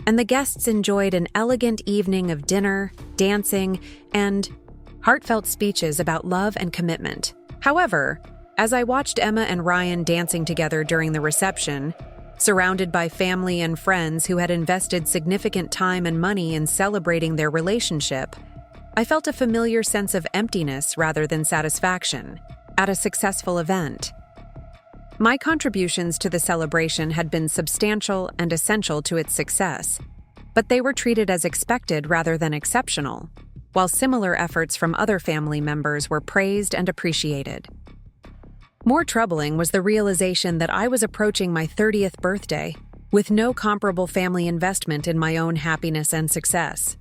and the guests enjoyed an elegant evening of dinner, dancing, and heartfelt speeches about love and commitment. However, as I watched Emma and Ryan dancing together during the reception, surrounded by family and friends who had invested significant time and money in celebrating their relationship, I felt a familiar sense of emptiness rather than satisfaction at a successful event. My contributions to the celebration had been substantial and essential to its success, but they were treated as expected rather than exceptional, while similar efforts from other family members were praised and appreciated. More troubling was the realization that I was approaching my 30th birthday with no comparable family investment in my own happiness and success.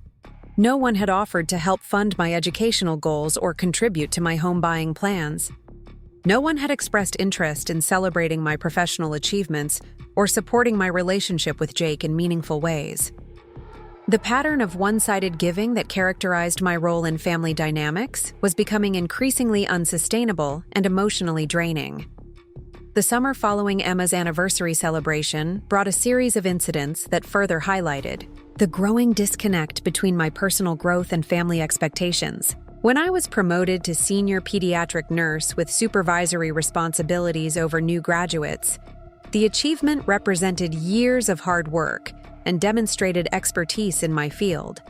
No one had offered to help fund my educational goals or contribute to my home buying plans. No one had expressed interest in celebrating my professional achievements or supporting my relationship with Jake in meaningful ways. The pattern of one-sided giving that characterized my role in family dynamics was becoming increasingly unsustainable and emotionally draining. The summer following Emma's anniversary celebration brought a series of incidents that further highlighted the growing disconnect between my personal growth and family expectations. When I was promoted to senior pediatric nurse with supervisory responsibilities over new graduates, the achievement represented years of hard work and demonstrated expertise in my field.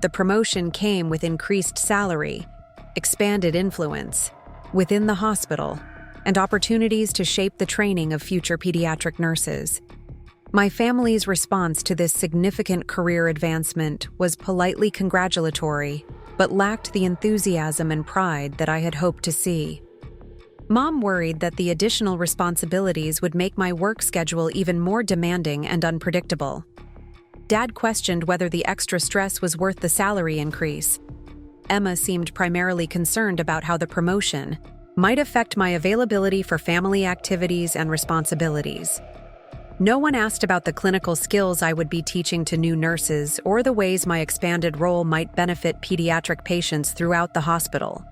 The promotion came with increased salary, expanded influence within the hospital, and opportunities to shape the training of future pediatric nurses. My family's response to this significant career advancement was politely congratulatory, but lacked the enthusiasm and pride that I had hoped to see. Mom worried that the additional responsibilities would make my work schedule even more demanding and unpredictable. Dad questioned whether the extra stress was worth the salary increase. Emma seemed primarily concerned about how the promotion might affect my availability for family activities and responsibilities. No one asked about the clinical skills I would be teaching to new nurses or the ways my expanded role might benefit pediatric patients throughout the hospital.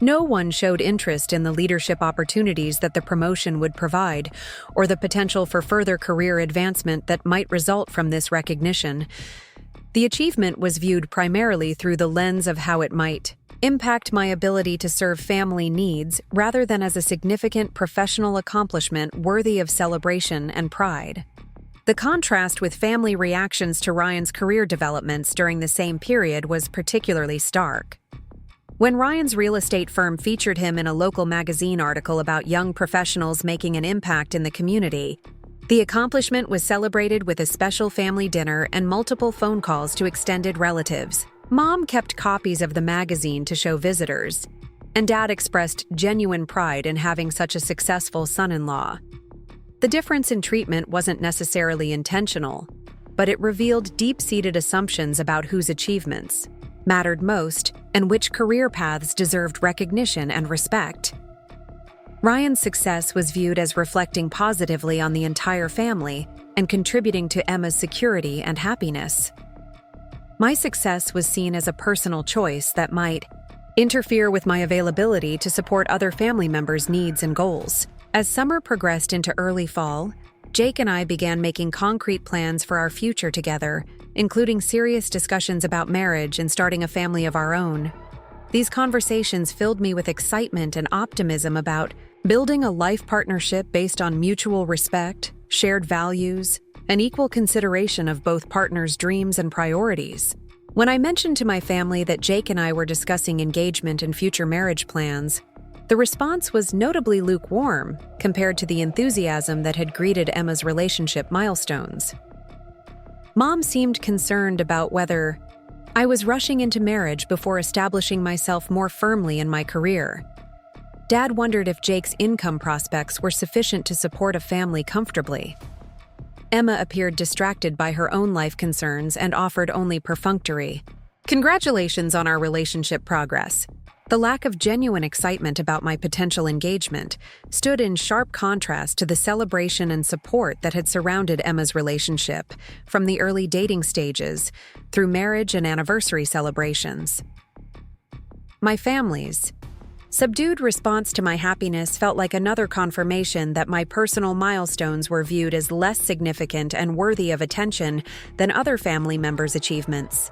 No one showed interest in the leadership opportunities that the promotion would provide, or the potential for further career advancement that might result from this recognition. The achievement was viewed primarily through the lens of how it might impact my ability to serve family needs rather than as a significant professional accomplishment worthy of celebration and pride. The contrast with family reactions to Ryan's career developments during the same period was particularly stark. When Ryan's real estate firm featured him in a local magazine article about young professionals making an impact in the community, the accomplishment was celebrated with a special family dinner and multiple phone calls to extended relatives. Mom kept copies of the magazine to show visitors, and Dad expressed genuine pride in having such a successful son-in-law. The difference in treatment wasn't necessarily intentional, but it revealed deep-seated assumptions about whose achievements mattered most and which career paths deserved recognition and respect. Ryan's success was viewed as reflecting positively on the entire family and contributing to Emma's security and happiness. My success was seen as a personal choice that might interfere with my availability to support other family members' needs and goals. As summer progressed into early fall, Jake and I began making concrete plans for our future together, including serious discussions about marriage and starting a family of our own. These conversations filled me with excitement and optimism about building a life partnership based on mutual respect, shared values, and equal consideration of both partners' dreams and priorities. When I mentioned to my family that Jake and I were discussing engagement and future marriage plans, the response was notably lukewarm compared to the enthusiasm that had greeted Emma's relationship milestones. Mom seemed concerned about whether I was rushing into marriage before establishing myself more firmly in my career. Dad wondered if Jake's income prospects were sufficient to support a family comfortably. Emma appeared distracted by her own life concerns and offered only perfunctory congratulations on our relationship progress. The lack of genuine excitement about my potential engagement stood in sharp contrast to the celebration and support that had surrounded Emma's relationship, from the early dating stages through marriage and anniversary celebrations. My family's subdued response to my happiness felt like another confirmation that my personal milestones were viewed as less significant and worthy of attention than other family members' achievements.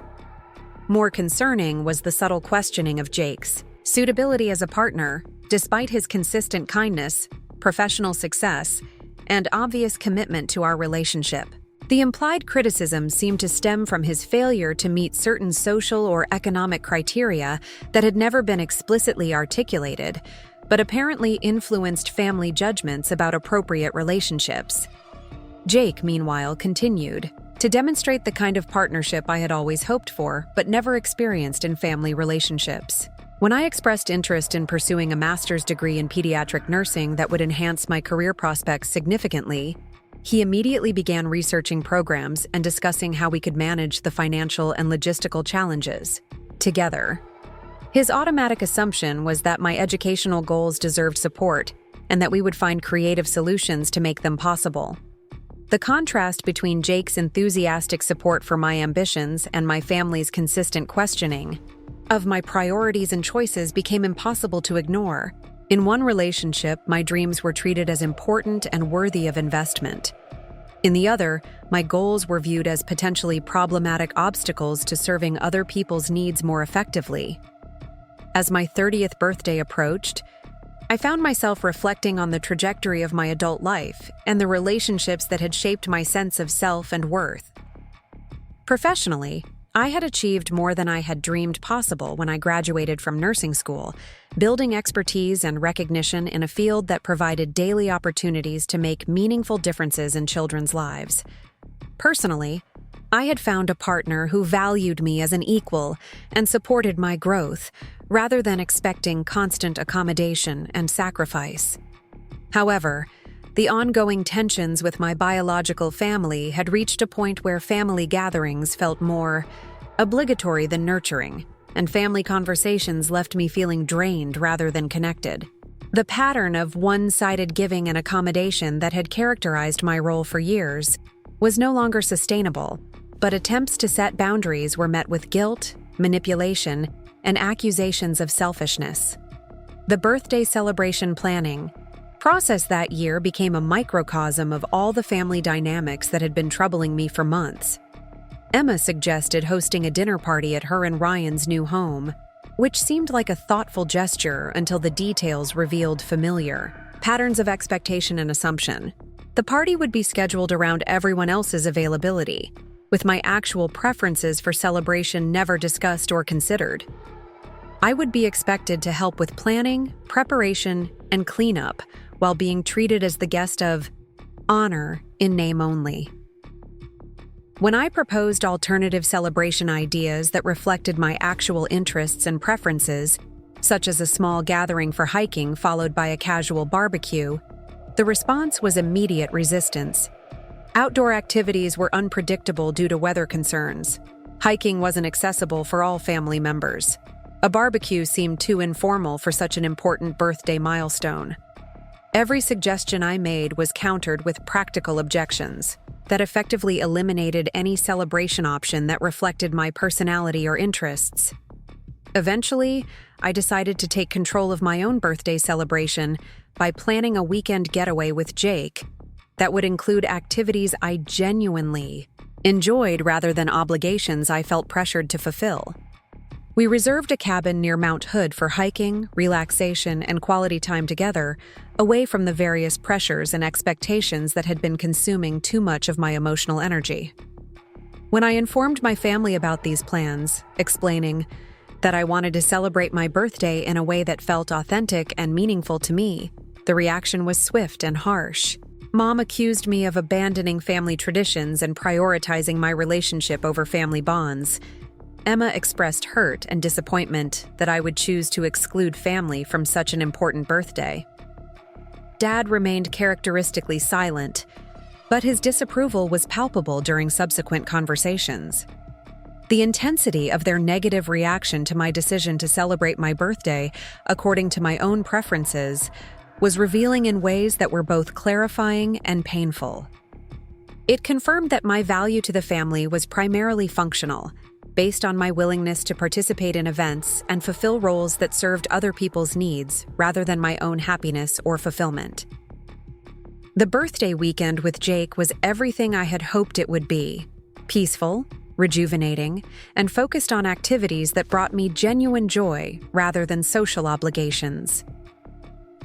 More concerning was the subtle questioning of Jake's suitability as a partner, despite his consistent kindness, professional success, and obvious commitment to our relationship. The implied criticism seemed to stem from his failure to meet certain social or economic criteria that had never been explicitly articulated, but apparently influenced family judgments about appropriate relationships. Jake, meanwhile, continued to demonstrate the kind of partnership I had always hoped for, but never experienced in family relationships. When I expressed interest in pursuing a master's degree in pediatric nursing that would enhance my career prospects significantly, he immediately began researching programs and discussing how we could manage the financial and logistical challenges together. His automatic assumption was that my educational goals deserved support and that we would find creative solutions to make them possible. The contrast between Jake's enthusiastic support for my ambitions and my family's consistent questioning of my priorities and choices became impossible to ignore. In one relationship, my dreams were treated as important and worthy of investment. In the other, my goals were viewed as potentially problematic obstacles to serving other people's needs more effectively. As my 30th birthday approached, I found myself reflecting on the trajectory of my adult life and the relationships that had shaped my sense of self and worth. Professionally, I had achieved more than I had dreamed possible when I graduated from nursing school, building expertise and recognition in a field that provided daily opportunities to make meaningful differences in children's lives. Personally, I had found a partner who valued me as an equal and supported my growth, rather than expecting constant accommodation and sacrifice. However, the ongoing tensions with my biological family had reached a point where family gatherings felt more obligatory than nurturing, and family conversations left me feeling drained rather than connected. The pattern of one-sided giving and accommodation that had characterized my role for years was no longer sustainable, but attempts to set boundaries were met with guilt, manipulation, and accusations of selfishness. The birthday celebration planning process that year became a microcosm of all the family dynamics that had been troubling me for months. Emma suggested hosting a dinner party at her and Ryan's new home, which seemed like a thoughtful gesture until the details revealed familiar patterns of expectation and assumption. The party would be scheduled around everyone else's availability, with my actual preferences for celebration never discussed or considered. I would be expected to help with planning, preparation, and cleanup while being treated as the guest of honor in name only. When I proposed alternative celebration ideas that reflected my actual interests and preferences, such as a small gathering for hiking followed by a casual barbecue, the response was immediate resistance. Outdoor activities were unpredictable due to weather concerns. Hiking wasn't accessible for all family members. A barbecue seemed too informal for such an important birthday milestone. Every suggestion I made was countered with practical objections that effectively eliminated any celebration option that reflected my personality or interests. Eventually, I decided to take control of my own birthday celebration by planning a weekend getaway with Jake that would include activities I genuinely enjoyed rather than obligations I felt pressured to fulfill. We reserved a cabin near Mount Hood for hiking, relaxation, and quality time together, away from the various pressures and expectations that had been consuming too much of my emotional energy. When I informed my family about these plans, explaining that I wanted to celebrate my birthday in a way that felt authentic and meaningful to me, the reaction was swift and harsh. Mom accused me of abandoning family traditions and prioritizing my relationship over family bonds. Emma expressed hurt and disappointment that I would choose to exclude family from such an important birthday. Dad remained characteristically silent, but his disapproval was palpable during subsequent conversations. The intensity of their negative reaction to my decision to celebrate my birthday according to my own preferences was revealing in ways that were both clarifying and painful. It confirmed that my value to the family was primarily functional, based on my willingness to participate in events and fulfill roles that served other people's needs rather than my own happiness or fulfillment. The birthday weekend with Jake was everything I had hoped it would be: peaceful, rejuvenating, and focused on activities that brought me genuine joy rather than social obligations.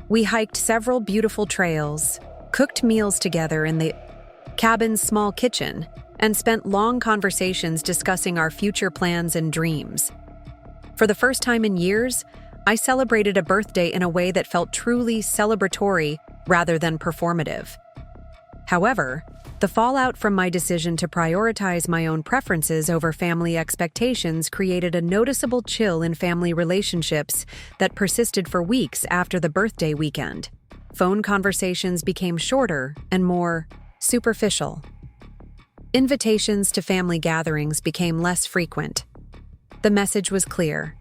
We hiked several beautiful trails, cooked meals together in the cabin's small kitchen, and spent long conversations discussing our future plans and dreams. For the first time in years, I celebrated a birthday in a way that felt truly celebratory rather than performative. However, the fallout from my decision to prioritize my own preferences over family expectations created a noticeable chill in family relationships that persisted for weeks after the birthday weekend. Phone conversations became shorter and more superficial. Invitations to family gatherings became less frequent. The message was clear.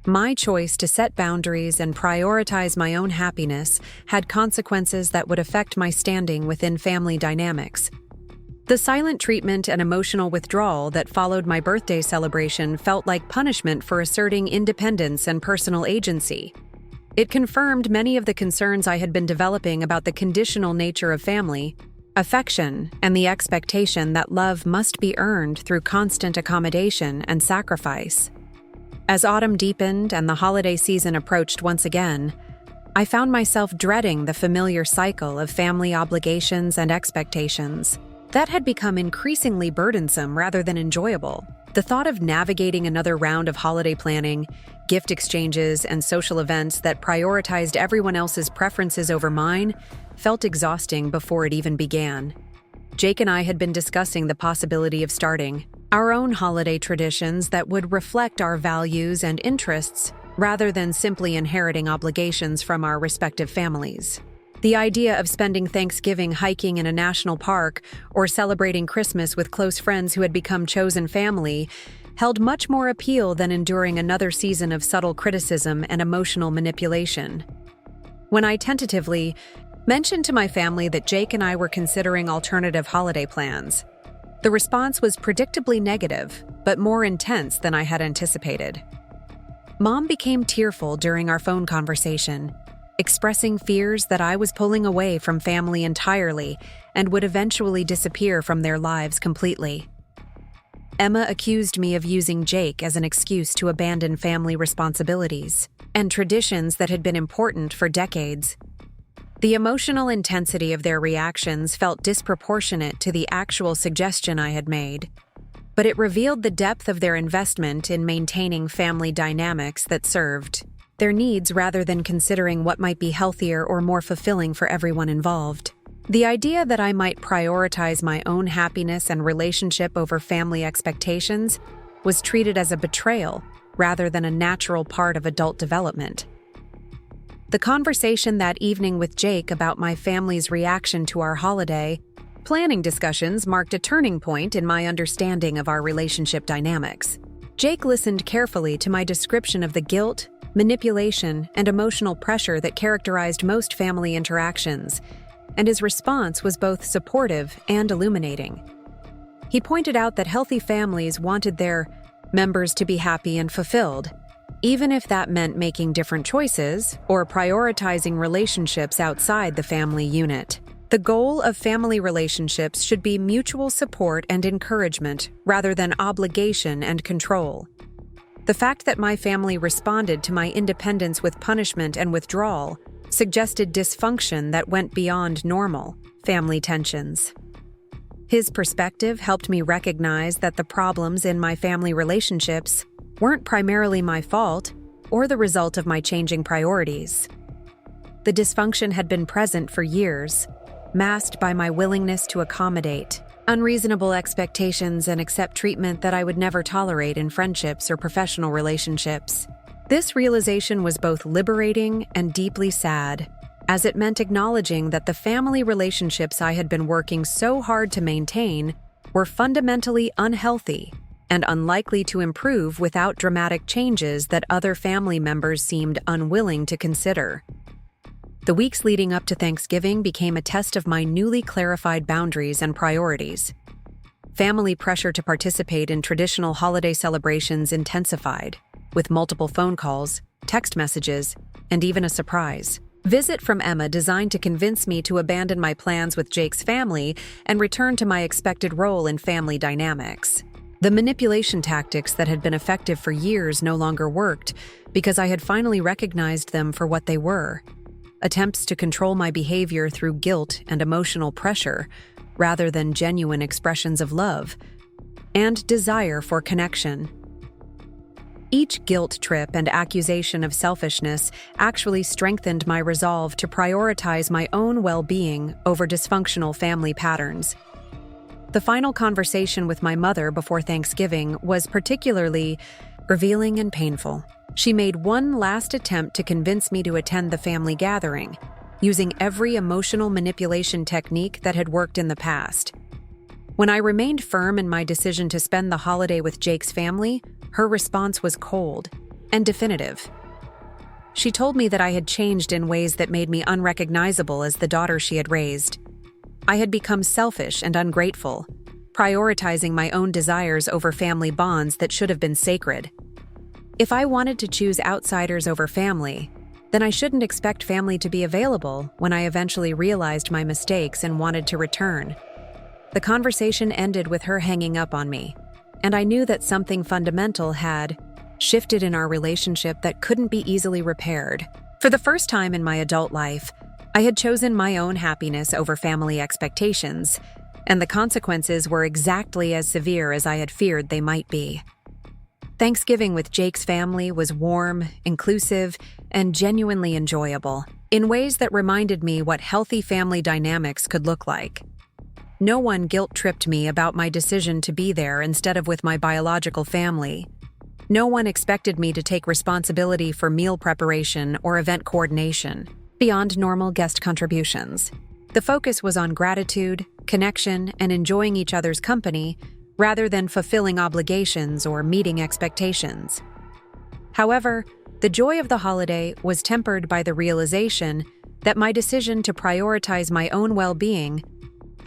My choice to set boundaries and prioritize my own happiness had consequences that would affect my standing within family dynamics. The silent treatment and emotional withdrawal that followed my birthday celebration felt like punishment for asserting independence and personal agency. It confirmed many of the concerns I had been developing about the conditional nature of family, affection, and the expectation that love must be earned through constant accommodation and sacrifice. As autumn deepened and the holiday season approached once again, I found myself dreading the familiar cycle of family obligations and expectations. That had become increasingly burdensome rather than enjoyable. The thought of navigating another round of holiday planning, gift exchanges, and social events that prioritized everyone else's preferences over mine felt exhausting before it even began. Jake and I had been discussing the possibility of starting our own holiday traditions that would reflect our values and interests rather than simply inheriting obligations from our respective families. The idea of spending Thanksgiving hiking in a national park or celebrating Christmas with close friends who had become chosen family held much more appeal than enduring another season of subtle criticism and emotional manipulation. When I tentatively mentioned to my family that Jake and I were considering alternative holiday plans, the response was predictably negative, but more intense than I had anticipated. Mom became tearful during our phone conversation, expressing fears that I was pulling away from family entirely and would eventually disappear from their lives completely. Emma accused me of using Jake as an excuse to abandon family responsibilities and traditions that had been important for decades. The emotional intensity of their reactions felt disproportionate to the actual suggestion I had made, but it revealed the depth of their investment in maintaining family dynamics that served their needs rather than considering what might be healthier or more fulfilling for everyone involved. The idea that I might prioritize my own happiness and relationship over family expectations was treated as a betrayal rather than a natural part of adult development. The conversation that evening with Jake about my family's reaction to our holiday planning discussions marked a turning point in my understanding of our relationship dynamics. Jake listened carefully to my description of the guilt, manipulation, and emotional pressure that characterized most family interactions, and his response was both supportive and illuminating. He pointed out that healthy families wanted their members to be happy and fulfilled, even if that meant making different choices or prioritizing relationships outside the family unit. The goal of family relationships should be mutual support and encouragement rather than obligation and control. The fact that my family responded to my independence with punishment and withdrawal suggested dysfunction that went beyond normal family tensions. His perspective helped me recognize that the problems in my family relationships weren't primarily my fault or the result of my changing priorities. The dysfunction had been present for years, masked by my willingness to accommodate unreasonable expectations and accept treatment that I would never tolerate in friendships or professional relationships. This realization was both liberating and deeply sad, as it meant acknowledging that the family relationships I had been working so hard to maintain were fundamentally unhealthy and unlikely to improve without dramatic changes that other family members seemed unwilling to consider. The weeks leading up to Thanksgiving became a test of my newly clarified boundaries and priorities. Family pressure to participate in traditional holiday celebrations intensified, with multiple phone calls, text messages, and even a surprise visit from Emma designed to convince me to abandon my plans with Jake's family and return to my expected role in family dynamics. The manipulation tactics that had been effective for years no longer worked because I had finally recognized them for what they were: attempts to control my behavior through guilt and emotional pressure, rather than genuine expressions of love, and desire for connection. Each guilt trip and accusation of selfishness actually strengthened my resolve to prioritize my own well-being over dysfunctional family patterns. The final conversation with my mother before Thanksgiving was particularly revealing and painful. She made one last attempt to convince me to attend the family gathering, using every emotional manipulation technique that had worked in the past. When I remained firm in my decision to spend the holiday with Jake's family, her response was cold and definitive. She told me that I had changed in ways that made me unrecognizable as the daughter she had raised. I had become selfish and ungrateful, prioritizing my own desires over family bonds that should have been sacred. If I wanted to choose outsiders over family, then I shouldn't expect family to be available when I eventually realized my mistakes and wanted to return. The conversation ended with her hanging up on me, and I knew that something fundamental had shifted in our relationship that couldn't be easily repaired. For the first time in my adult life, I had chosen my own happiness over family expectations, and the consequences were exactly as severe as I had feared they might be. Thanksgiving with Jake's family was warm, inclusive, and genuinely enjoyable, in ways that reminded me what healthy family dynamics could look like. No one guilt-tripped me about my decision to be there instead of with my biological family. No one expected me to take responsibility for meal preparation or event coordination, beyond normal guest contributions. The focus was on gratitude, connection, and enjoying each other's company, rather than fulfilling obligations or meeting expectations. However, the joy of the holiday was tempered by the realization that my decision to prioritize my own well-being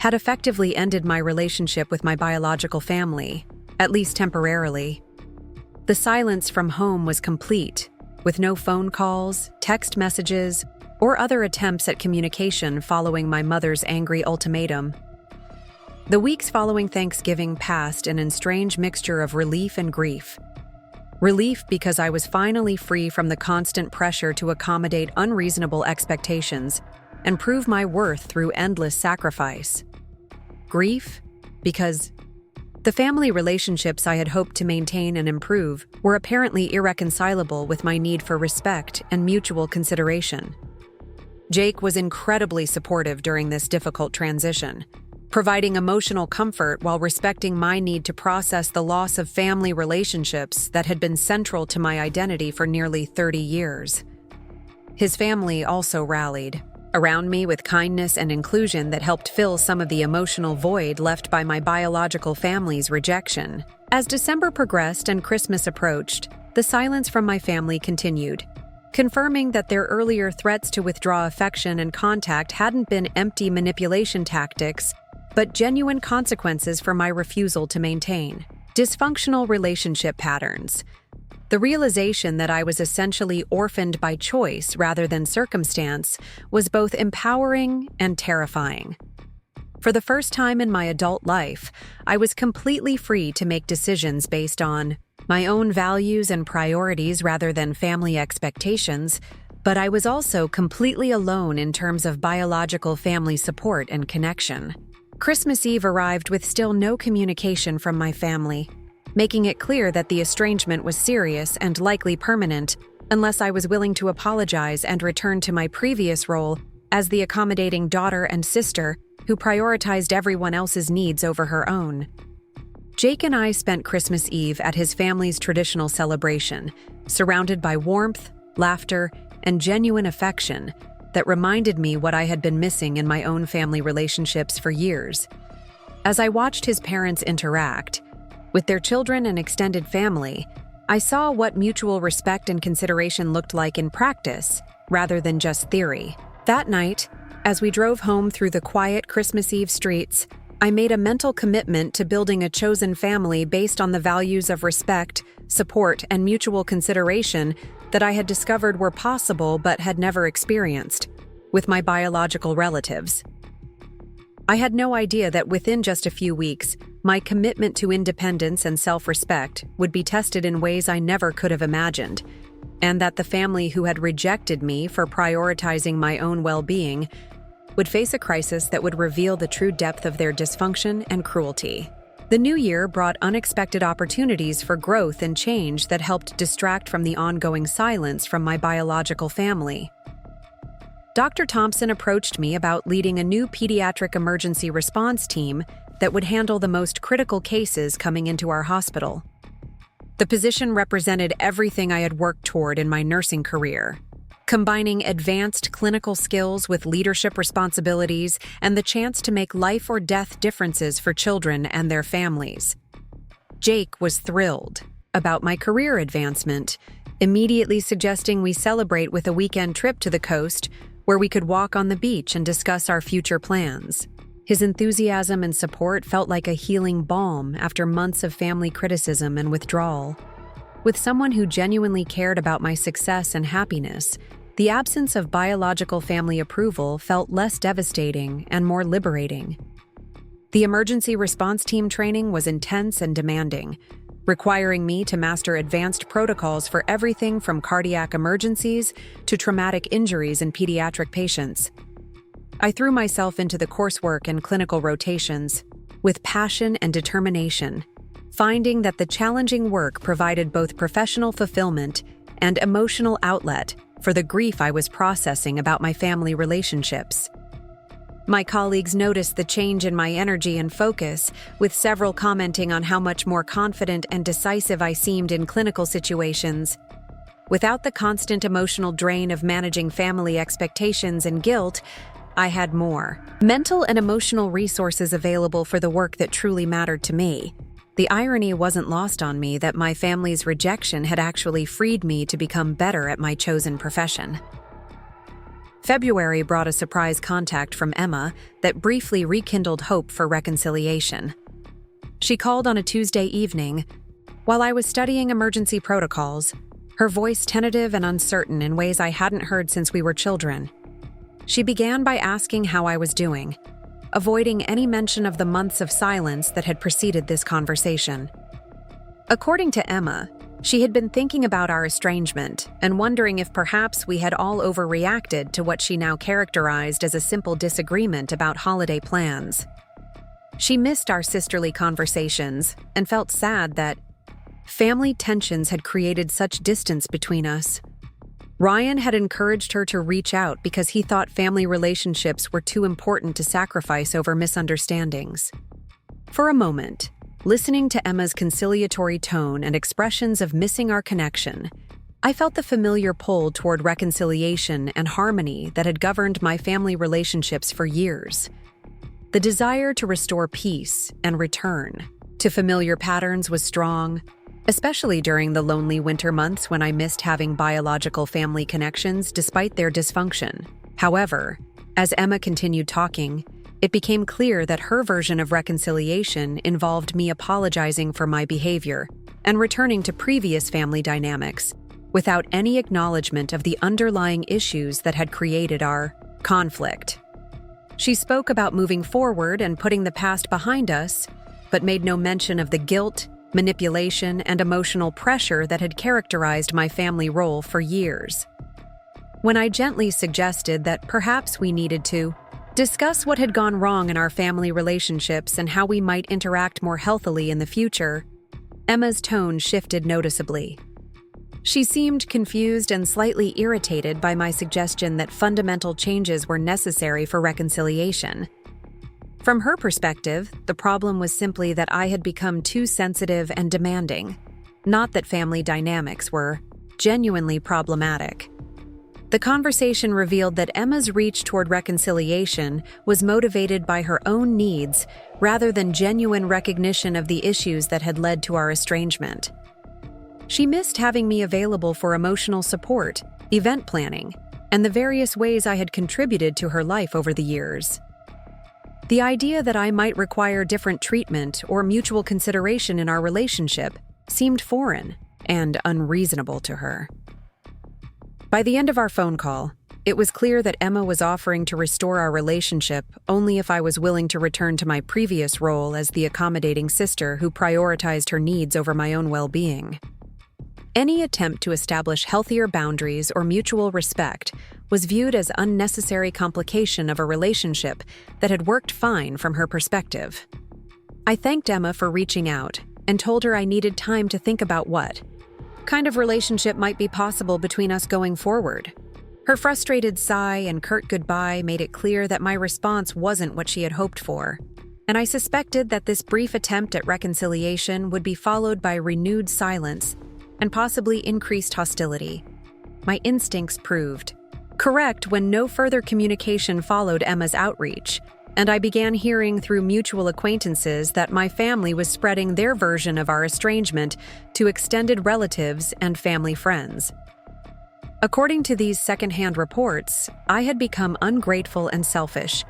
had effectively ended my relationship with my biological family, at least temporarily. The silence from home was complete, with no phone calls, text messages, or other attempts at communication following my mother's angry ultimatum. The weeks following Thanksgiving passed in an strange mixture of relief and grief. Relief because I was finally free from the constant pressure to accommodate unreasonable expectations and prove my worth through endless sacrifice. Grief because the family relationships I had hoped to maintain and improve were apparently irreconcilable with my need for respect and mutual consideration. Jake was incredibly supportive during this difficult transition, providing emotional comfort while respecting my need to process the loss of family relationships that had been central to my identity for nearly 30 years. His family also rallied around me with kindness and inclusion that helped fill some of the emotional void left by my biological family's rejection. As December progressed and Christmas approached, the silence from my family continued, confirming that their earlier threats to withdraw affection and contact hadn't been empty manipulation tactics, but genuine consequences for my refusal to maintain. Dysfunctional relationship patterns. The realization that I was essentially orphaned by choice rather than circumstance was both empowering and terrifying. For the first time in my adult life, I was completely free to make decisions based on my own values and priorities rather than family expectations, but I was also completely alone in terms of biological family support and connection. Christmas Eve arrived with still no communication from my family, making it clear that the estrangement was serious and likely permanent unless I was willing to apologize and return to my previous role as the accommodating daughter and sister who prioritized everyone else's needs over her own. Jake and I spent Christmas Eve at his family's traditional celebration, surrounded by warmth, laughter, and genuine affection that reminded me what I had been missing in my own family relationships for years. As I watched his parents interact with their children and extended family, I saw what mutual respect and consideration looked like in practice, rather than just theory. That night, as we drove home through the quiet Christmas Eve streets, I made a mental commitment to building a chosen family based on the values of respect, support, and mutual consideration that I had discovered were possible but had never experienced with my biological relatives. I had no idea that within just a few weeks, my commitment to independence and self-respect would be tested in ways I never could have imagined, and that the family who had rejected me for prioritizing my own well-being would face a crisis that would reveal the true depth of their dysfunction and cruelty. The new year brought unexpected opportunities for growth and change that helped distract from the ongoing silence from my biological family. Dr. Thompson approached me about leading a new pediatric emergency response team that would handle the most critical cases coming into our hospital. The position represented everything I had worked toward in my nursing career, combining advanced clinical skills with leadership responsibilities and the chance to make life or death differences for children and their families. Jake was thrilled about my career advancement, immediately suggesting we celebrate with a weekend trip to the coast where we could walk on the beach and discuss our future plans. His enthusiasm and support felt like a healing balm after months of family criticism and withdrawal. With someone who genuinely cared about my success and happiness, the absence of biological family approval felt less devastating and more liberating. The emergency response team training was intense and demanding, requiring me to master advanced protocols for everything from cardiac emergencies to traumatic injuries in pediatric patients. I threw myself into the coursework and clinical rotations with passion and determination, finding that the challenging work provided both professional fulfillment and emotional outlet for the grief I was processing about my family relationships. My colleagues noticed the change in my energy and focus, with several commenting on how much more confident and decisive I seemed in clinical situations. Without the constant emotional drain of managing family expectations and guilt, I had more mental and emotional resources available for the work that truly mattered to me. The irony wasn't lost on me that my family's rejection had actually freed me to become better at my chosen profession. February brought a surprise contact from Emma that briefly rekindled hope for reconciliation. She called on a Tuesday evening. While I was studying emergency protocols, her voice tentative and uncertain in ways I hadn't heard since we were children. She began by asking how I was doing, avoiding any mention of the months of silence that had preceded this conversation. According to Emma, she had been thinking about our estrangement and wondering if perhaps we had all overreacted to what she now characterized as a simple disagreement about holiday plans. She missed our sisterly conversations and felt sad that family tensions had created such distance between us. Ryan had encouraged her to reach out because he thought family relationships were too important to sacrifice over misunderstandings. For a moment, listening to Emma's conciliatory tone and expressions of missing our connection, I felt the familiar pull toward reconciliation and harmony that had governed my family relationships for years. The desire to restore peace and return to familiar patterns was strong, especially during the lonely winter months when I missed having biological family connections despite their dysfunction. However, as Emma continued talking, it became clear that her version of reconciliation involved me apologizing for my behavior and returning to previous family dynamics, without any acknowledgement of the underlying issues that had created our conflict. She spoke about moving forward and putting the past behind us, but made no mention of the guilt, manipulation, and emotional pressure that had characterized my family role for years. When I gently suggested that perhaps we needed to discuss what had gone wrong in our family relationships and how we might interact more healthily in the future, Emma's tone shifted noticeably. She seemed confused and slightly irritated by my suggestion that fundamental changes were necessary for reconciliation. From her perspective, the problem was simply that I had become too sensitive and demanding, not that family dynamics were genuinely problematic. The conversation revealed that Emma's reach toward reconciliation was motivated by her own needs rather than genuine recognition of the issues that had led to our estrangement. She missed having me available for emotional support, event planning, and the various ways I had contributed to her life over the years. The idea that I might require different treatment or mutual consideration in our relationship seemed foreign and unreasonable to her. By the end of our phone call, it was clear that Emma was offering to restore our relationship only if I was willing to return to my previous role as the accommodating sister who prioritized her needs over my own well-being. Any attempt to establish healthier boundaries or mutual respect was viewed as unnecessary complication of a relationship that had worked fine from her perspective. I thanked Emma for reaching out and told her I needed time to think about what kind of relationship might be possible between us going forward. Her frustrated sigh and curt goodbye made it clear that my response wasn't what she had hoped for, and I suspected that this brief attempt at reconciliation would be followed by renewed silence and possibly increased hostility. My instincts proved correct when no further communication followed Emma's outreach, and I began hearing through mutual acquaintances that my family was spreading their version of our estrangement to extended relatives and family friends. According to these secondhand reports, I had become ungrateful and selfish,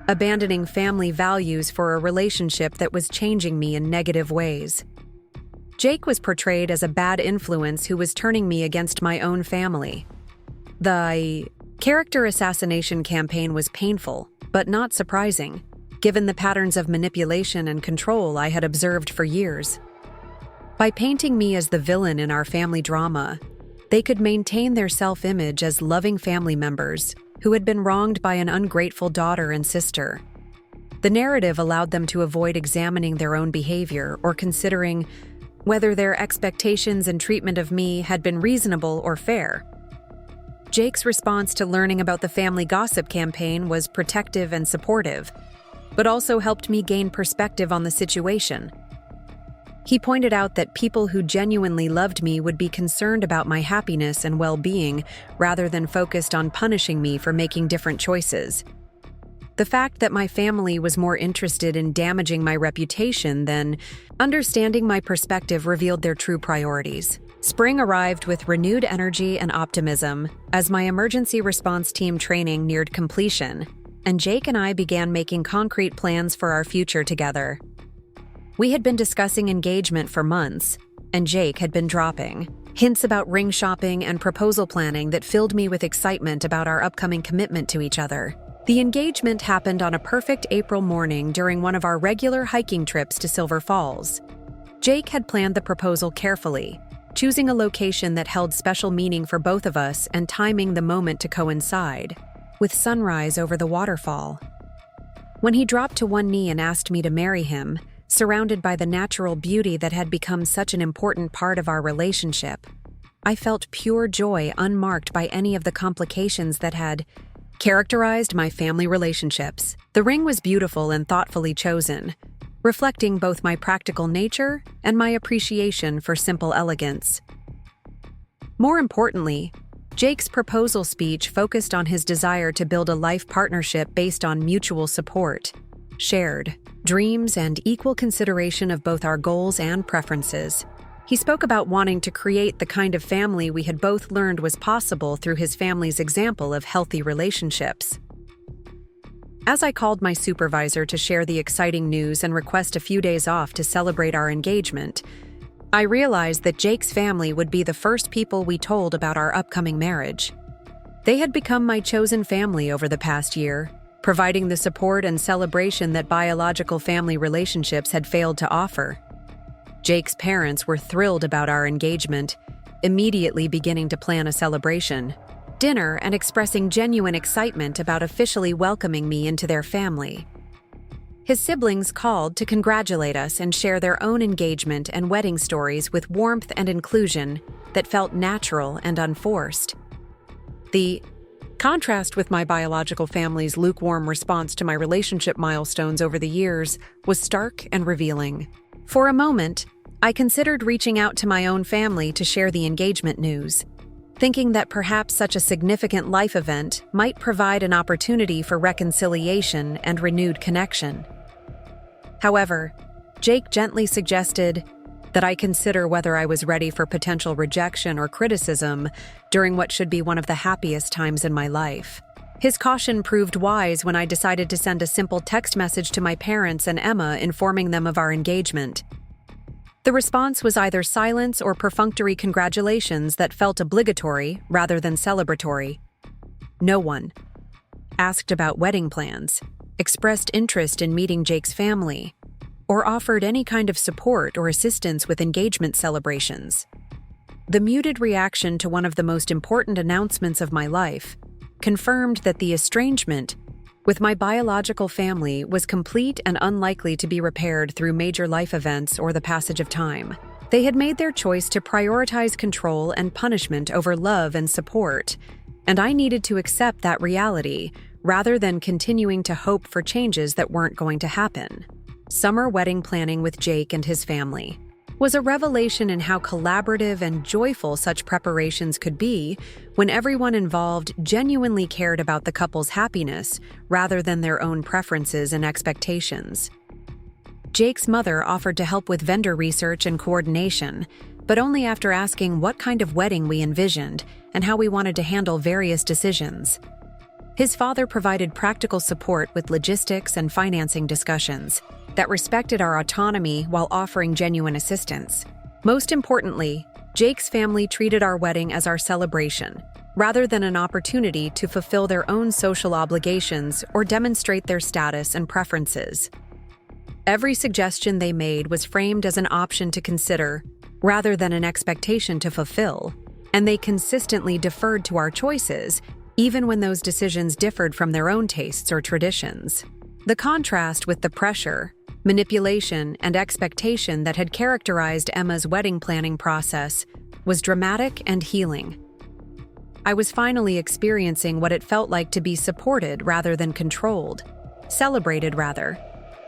abandoning family values for a relationship that was changing me in negative ways. Jake was portrayed as a bad influence who was turning me against my own family. The character assassination campaign was painful, but not surprising, given the patterns of manipulation and control I had observed for years. By painting me as the villain in our family drama, they could maintain their self-image as loving family members who had been wronged by an ungrateful daughter and sister. The narrative allowed them to avoid examining their own behavior or considering whether their expectations and treatment of me had been reasonable or fair. Jake's response to learning about the family gossip campaign was protective and supportive, but also helped me gain perspective on the situation. He pointed out that people who genuinely loved me would be concerned about my happiness and well-being rather than focused on punishing me for making different choices. The fact that my family was more interested in damaging my reputation than understanding my perspective revealed their true priorities. Spring arrived with renewed energy and optimism as my emergency response team training neared completion, and Jake and I began making concrete plans for our future together. We had been discussing engagement for months, and Jake had been dropping hints about ring shopping and proposal planning that filled me with excitement about our upcoming commitment to each other. The engagement happened on a perfect April morning during one of our regular hiking trips to Silver Falls. Jake had planned the proposal carefully, choosing a location that held special meaning for both of us and timing the moment to coincide, with sunrise over the waterfall. When he dropped to one knee and asked me to marry him, surrounded by the natural beauty that had become such an important part of our relationship, I felt pure joy unmarked by any of the complications that had characterized my family relationships. The ring was beautiful and thoughtfully chosen, reflecting both my practical nature and my appreciation for simple elegance. More importantly, Jake's proposal speech focused on his desire to build a life partnership based on mutual support, shared dreams, and equal consideration of both our goals and preferences. He spoke about wanting to create the kind of family we had both learned was possible through his family's example of healthy relationships. As I called my supervisor to share the exciting news and request a few days off to celebrate our engagement, I realized that Jake's family would be the first people we told about our upcoming marriage. They had become my chosen family over the past year, providing the support and celebration that biological family relationships had failed to offer. Jake's parents were thrilled about our engagement, immediately beginning to plan a celebration, dinner, and expressing genuine excitement about officially welcoming me into their family. His siblings called to congratulate us and share their own engagement and wedding stories with warmth and inclusion that felt natural and unforced. The contrast with my biological family's lukewarm response to my relationship milestones over the years was stark and revealing. For a moment, I considered reaching out to my own family to share the engagement news, thinking that perhaps such a significant life event might provide an opportunity for reconciliation and renewed connection. However, Jake gently suggested that I consider whether I was ready for potential rejection or criticism during what should be one of the happiest times in my life. His caution proved wise when I decided to send a simple text message to my parents and Emma informing them of our engagement. The response was either silence or perfunctory congratulations that felt obligatory rather than celebratory. No one asked about wedding plans, expressed interest in meeting Jake's family, or offered any kind of support or assistance with engagement celebrations. The muted reaction to one of the most important announcements of my life confirmed that the estrangement with my biological family was complete and unlikely to be repaired through major life events or the passage of time. They had made their choice to prioritize control and punishment over love and support, and I needed to accept that reality rather than continuing to hope for changes that weren't going to happen. Summer wedding planning with Jake and his family was a revelation in how collaborative and joyful such preparations could be when everyone involved genuinely cared about the couple's happiness rather than their own preferences and expectations. Jake's mother offered to help with vendor research and coordination, but only after asking what kind of wedding we envisioned and how we wanted to handle various decisions. His father provided practical support with logistics and financing discussions that respected our autonomy while offering genuine assistance. Most importantly, Jake's family treated our wedding as our celebration, rather than an opportunity to fulfill their own social obligations or demonstrate their status and preferences. Every suggestion they made was framed as an option to consider, rather than an expectation to fulfill, and they consistently deferred to our choices, even when those decisions differed from their own tastes or traditions. The contrast with the pressure, manipulation, and expectation that had characterized Emma's wedding planning process was dramatic and healing. I was finally experiencing what it felt like to be supported rather than controlled, celebrated rather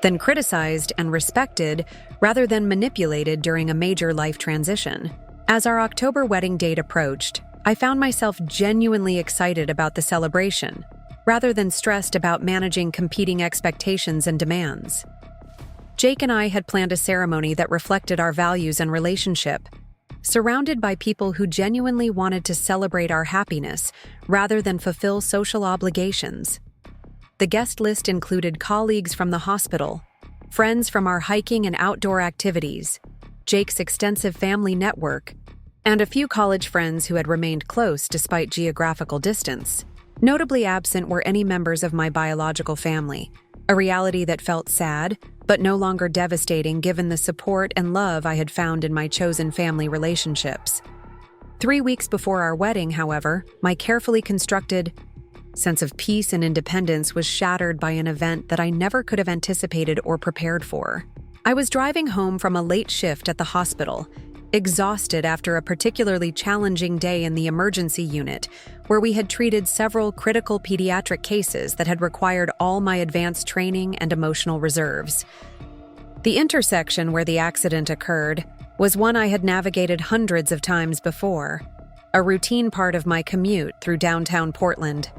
than criticized, and respected rather than manipulated during a major life transition. As our October wedding date approached, I found myself genuinely excited about the celebration, rather than stressed about managing competing expectations and demands. Jake and I had planned a ceremony that reflected our values and relationship, surrounded by people who genuinely wanted to celebrate our happiness rather than fulfill social obligations. The guest list included colleagues from the hospital, friends from our hiking and outdoor activities, Jake's extensive family network, and a few college friends who had remained close despite geographical distance. Notably absent were any members of my biological family, a reality that felt sad, but no longer devastating given the support and love I had found in my chosen family relationships. 3 weeks before our wedding, however, my carefully constructed sense of peace and independence was shattered by an event that I never could have anticipated or prepared for. I was driving home from a late shift at the hospital, exhausted after a particularly challenging day in the emergency unit, where we had treated several critical pediatric cases that had required all my advanced training and emotional reserves. The intersection where the accident occurred was one I had navigated hundreds of times before, a routine part of my commute through downtown Portland.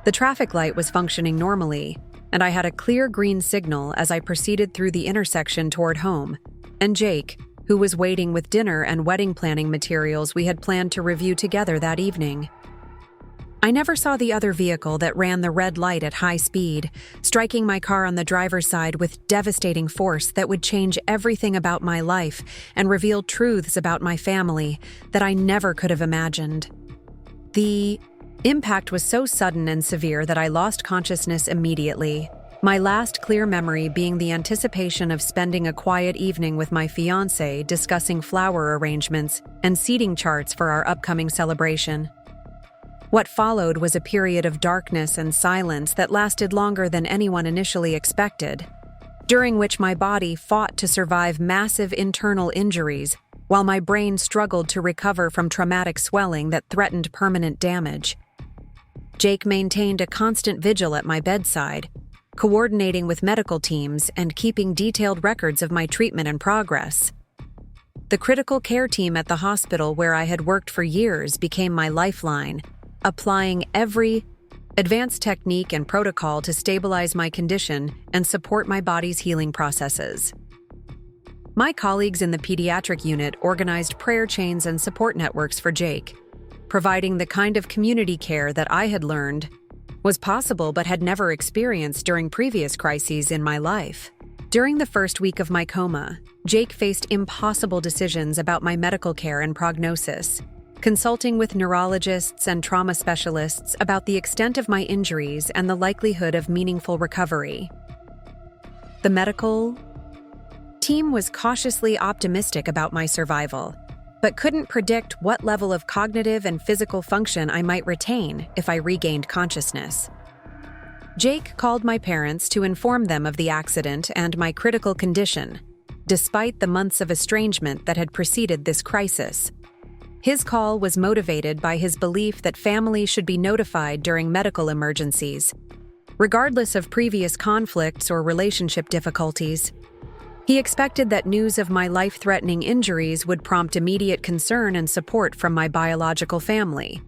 The traffic light was functioning normally, and I had a clear green signal as I proceeded through the intersection toward home, and Jake, who was waiting with dinner and wedding planning materials we had planned to review together that evening. I never saw the other vehicle that ran the red light at high speed, striking my car on the driver's side with devastating force that would change everything about my life and reveal truths about my family that I never could have imagined. The impact was so sudden and severe that I lost consciousness immediately, my last clear memory being the anticipation of spending a quiet evening with my fiancé discussing flower arrangements and seating charts for our upcoming celebration. What followed was a period of darkness and silence that lasted longer than anyone initially expected, during which my body fought to survive massive internal injuries while my brain struggled to recover from traumatic swelling that threatened permanent damage. Jake maintained a constant vigil at my bedside, coordinating with medical teams and keeping detailed records of my treatment and progress. The critical care team at the hospital where I had worked for years became my lifeline, applying every advanced technique and protocol to stabilize my condition and support my body's healing processes. My colleagues in the pediatric unit organized prayer chains and support networks for Jake, providing the kind of community care that I had learned was possible but had never experienced during previous crises in my life. During the first week of my coma, Jake faced impossible decisions about my medical care and prognosis, consulting with neurologists and trauma specialists about the extent of my injuries and the likelihood of meaningful recovery. The medical team was cautiously optimistic about my survival, but couldn't predict what level of cognitive and physical function I might retain if I regained consciousness. Jake called my parents to inform them of the accident and my critical condition, despite the months of estrangement that had preceded this crisis. His call was motivated by his belief that families should be notified during medical emergencies, regardless of previous conflicts or relationship difficulties. He expected that news of my life-threatening injuries would prompt immediate concern and support from my biological family.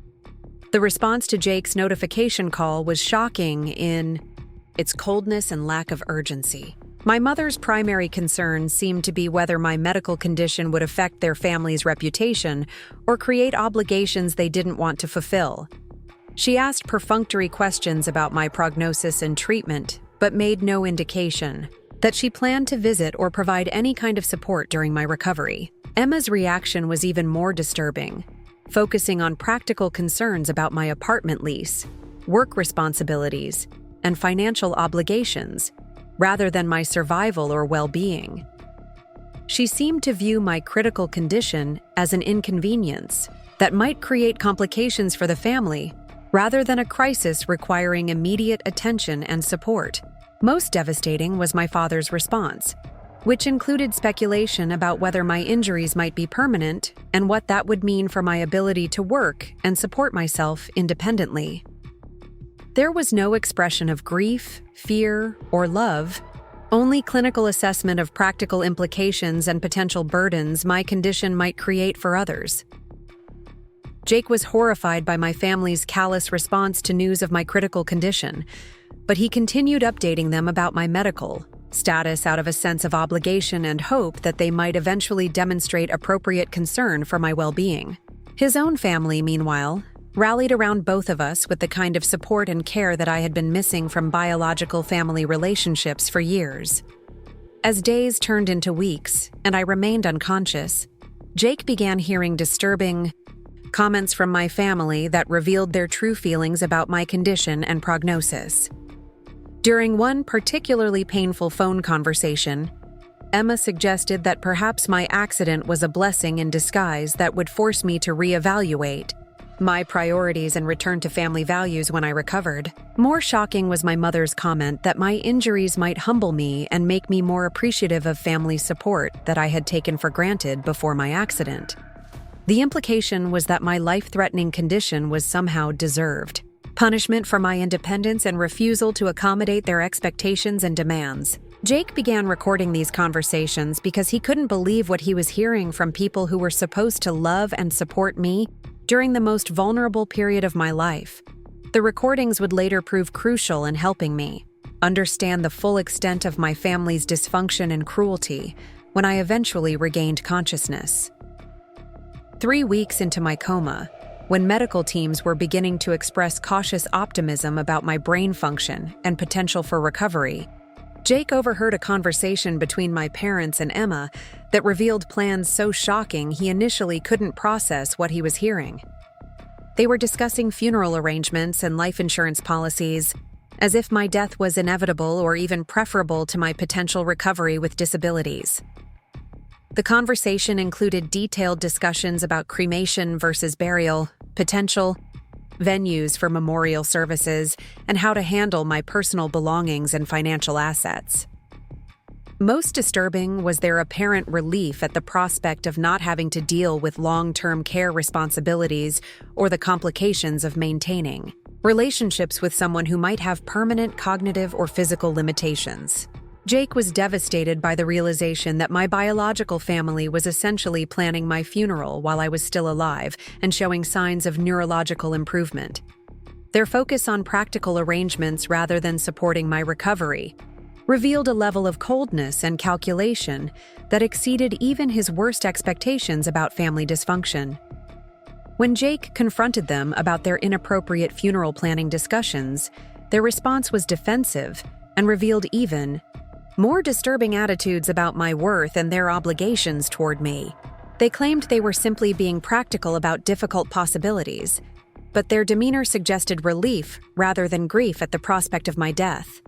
The response to Jake's notification call was shocking in its coldness and lack of urgency. My mother's primary concern seemed to be whether my medical condition would affect their family's reputation or create obligations they didn't want to fulfill. She asked perfunctory questions about my prognosis and treatment, but made no indication that she planned to visit or provide any kind of support during my recovery. Emma's reaction was even more disturbing, focusing on practical concerns about my apartment lease, work responsibilities, and financial obligations, rather than my survival or well-being. She seemed to view my critical condition as an inconvenience that might create complications for the family, rather than a crisis requiring immediate attention and support. Most devastating was my father's response, which included speculation about whether my injuries might be permanent and what that would mean for my ability to work and support myself independently. There was no expression of grief, fear, or love, only clinical assessment of practical implications and potential burdens my condition might create for others. Jake was horrified by my family's callous response to news of my critical condition, but he continued updating them about my medical status out of a sense of obligation and hope that they might eventually demonstrate appropriate concern for my well-being. His own family, meanwhile, rallied around both of us with the kind of support and care that I had been missing from biological family relationships for years. As days turned into weeks and I remained unconscious, Jake began hearing disturbing comments from my family that revealed their true feelings about my condition and prognosis. During one particularly painful phone conversation, Emma suggested that perhaps my accident was a blessing in disguise that would force me to reevaluate my priorities and return to family values when I recovered. More shocking was my mother's comment that my injuries might humble me and make me more appreciative of family support that I had taken for granted before my accident. The implication was that my life-threatening condition was somehow deserved punishment for my independence and refusal to accommodate their expectations and demands. Jake began recording these conversations because he couldn't believe what he was hearing from people who were supposed to love and support me during the most vulnerable period of my life. The recordings would later prove crucial in helping me understand the full extent of my family's dysfunction and cruelty, when I eventually regained consciousness. 3 weeks into my coma, when medical teams were beginning to express cautious optimism about my brain function and potential for recovery, Jake overheard a conversation between my parents and Emma that revealed plans so shocking he initially couldn't process what he was hearing. They were discussing funeral arrangements and life insurance policies, as if my death was inevitable or even preferable to my potential recovery with disabilities. The conversation included detailed discussions about cremation versus burial, potential venues for memorial services, and how to handle my personal belongings and financial assets. Most disturbing was their apparent relief at the prospect of not having to deal with long-term care responsibilities or the complications of maintaining relationships with someone who might have permanent cognitive or physical limitations. Jake was devastated by the realization that my biological family was essentially planning my funeral while I was still alive and showing signs of neurological improvement. Their focus on practical arrangements rather than supporting my recovery revealed a level of coldness and calculation that exceeded even his worst expectations about family dysfunction. When Jake confronted them about their inappropriate funeral planning discussions, their response was defensive and revealed even more disturbing attitudes about my worth and their obligations toward me. They claimed they were simply being practical about difficult possibilities, but their demeanor suggested relief rather than grief at the prospect of my death.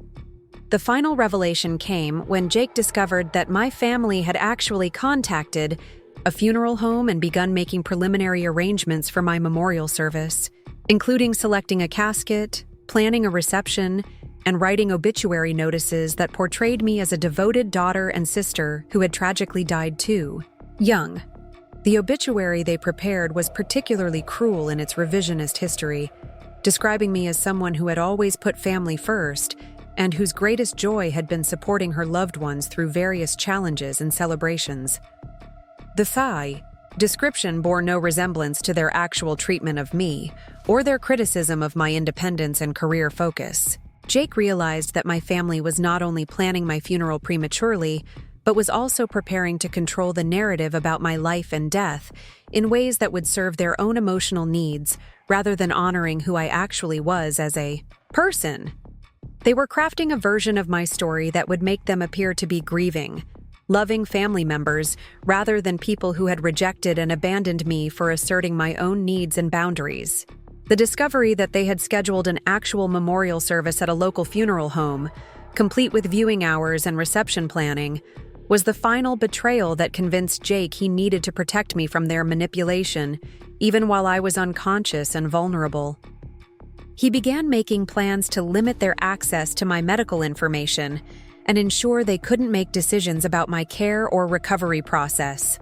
The final revelation came when Jake discovered that my family had actually contacted a funeral home and begun making preliminary arrangements for my memorial service, including selecting a casket, planning a reception, and writing obituary notices that portrayed me as a devoted daughter and sister who had tragically died too young. The obituary they prepared was particularly cruel in its revisionist history, describing me as someone who had always put family first and whose greatest joy had been supporting her loved ones through various challenges and celebrations. The thigh description bore no resemblance to their actual treatment of me or their criticism of my independence and career focus. Jake realized that my family was not only planning my funeral prematurely, but was also preparing to control the narrative about my life and death in ways that would serve their own emotional needs rather than honoring who I actually was as a person. They were crafting a version of my story that would make them appear to be grieving, loving family members rather than people who had rejected and abandoned me for asserting my own needs and boundaries. The discovery that they had scheduled an actual memorial service at a local funeral home, complete with viewing hours and reception planning, was the final betrayal that convinced Jake he needed to protect me from their manipulation, even while I was unconscious and vulnerable. He began making plans to limit their access to my medical information and ensure they couldn't make decisions about my care or recovery process.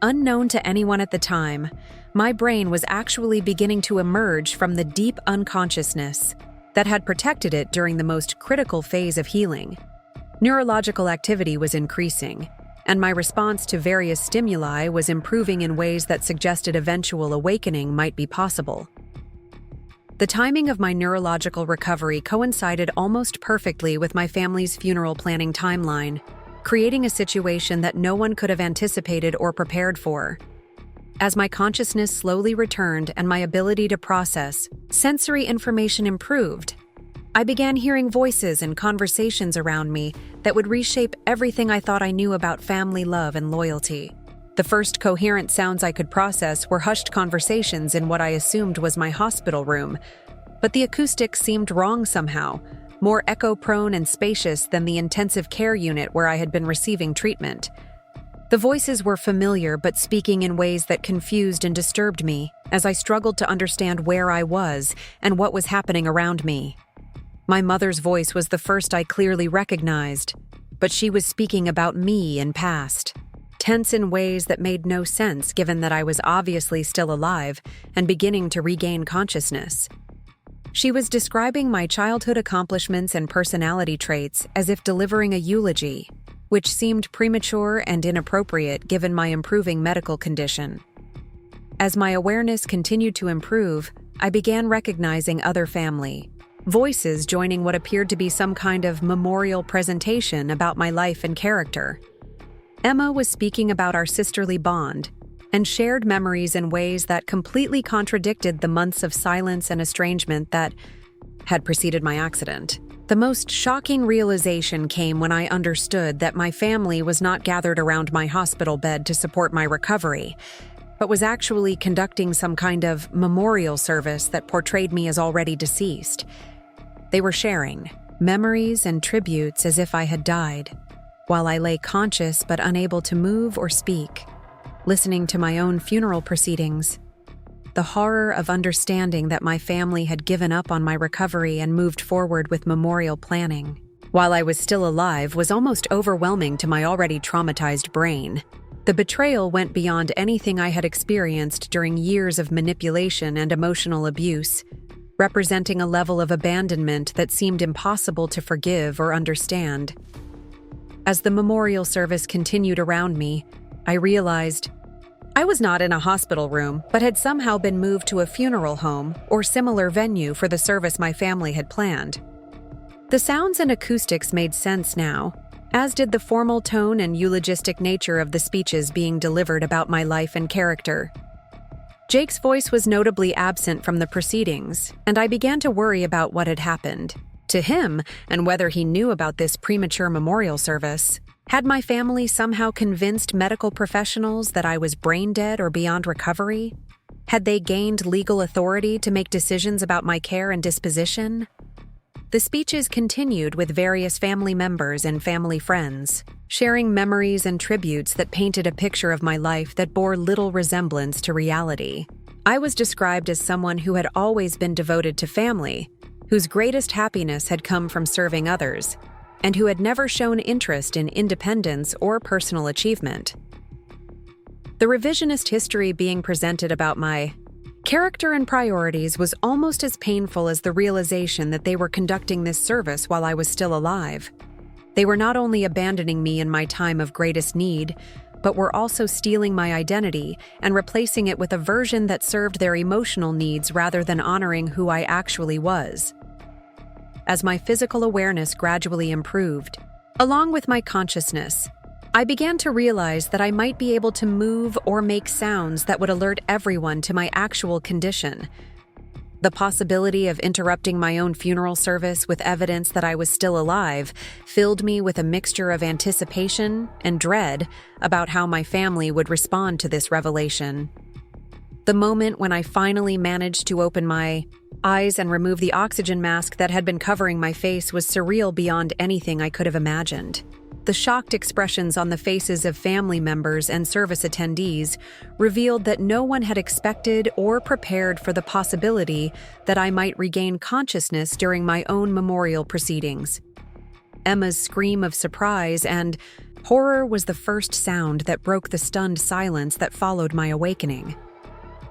Unknown to anyone at the time, my brain was actually beginning to emerge from the deep unconsciousness that had protected it during the most critical phase of healing. Neurological activity was increasing, and my response to various stimuli was improving in ways that suggested eventual awakening might be possible. The timing of my neurological recovery coincided almost perfectly with my family's funeral planning timeline, creating a situation that no one could have anticipated or prepared for. As my consciousness slowly returned and my ability to process sensory information improved, I began hearing voices and conversations around me that would reshape everything I thought I knew about family love and loyalty. The first coherent sounds I could process were hushed conversations in what I assumed was my hospital room, but the acoustics seemed wrong somehow, more echo-prone and spacious than the intensive care unit where I had been receiving treatment. The voices were familiar but speaking in ways that confused and disturbed me as I struggled to understand where I was and what was happening around me. My mother's voice was the first I clearly recognized, but she was speaking about me in past, tense in ways that made no sense given that I was obviously still alive and beginning to regain consciousness. She was describing my childhood accomplishments and personality traits as if delivering a eulogy, which seemed premature and inappropriate given my improving medical condition. As my awareness continued to improve, I began recognizing other family voices joining what appeared to be some kind of memorial presentation about my life and character. Emma was speaking about our sisterly bond and shared memories in ways that completely contradicted the months of silence and estrangement that had preceded my accident. The most shocking realization came when I understood that my family was not gathered around my hospital bed to support my recovery, but was actually conducting some kind of memorial service that portrayed me as already deceased. They were sharing memories and tributes as if I had died, while I lay conscious but unable to move or speak, listening to my own funeral proceedings. The horror of understanding that my family had given up on my recovery and moved forward with memorial planning, while I was still alive, was almost overwhelming to my already traumatized brain. The betrayal went beyond anything I had experienced during years of manipulation and emotional abuse, representing a level of abandonment that seemed impossible to forgive or understand. As the memorial service continued around me, I realized I was not in a hospital room, but had somehow been moved to a funeral home or similar venue for the service my family had planned. The sounds and acoustics made sense now, as did the formal tone and eulogistic nature of the speeches being delivered about my life and character. Jake's voice was notably absent from the proceedings, and I began to worry about what had happened to him and whether he knew about this premature memorial service. Had my family somehow convinced medical professionals that I was brain dead or beyond recovery? Had they gained legal authority to make decisions about my care and disposition? The speeches continued with various family members and family friends, sharing memories and tributes that painted a picture of my life that bore little resemblance to reality. I was described as someone who had always been devoted to family, whose greatest happiness had come from serving others, and who had never shown interest in independence or personal achievement. The revisionist history being presented about my character and priorities was almost as painful as the realization that they were conducting this service while I was still alive. They were not only abandoning me in my time of greatest need, but were also stealing my identity and replacing it with a version that served their emotional needs rather than honoring who I actually was. As my physical awareness gradually improved, along with my consciousness, I began to realize that I might be able to move or make sounds that would alert everyone to my actual condition. The possibility of interrupting my own funeral service with evidence that I was still alive filled me with a mixture of anticipation and dread about how my family would respond to this revelation. The moment when I finally managed to open my eyes and remove the oxygen mask that had been covering my face was surreal beyond anything I could have imagined. The shocked expressions on the faces of family members and service attendees revealed that no one had expected or prepared for the possibility that I might regain consciousness during my own memorial proceedings. Emma's scream of surprise and horror was the first sound that broke the stunned silence that followed my awakening.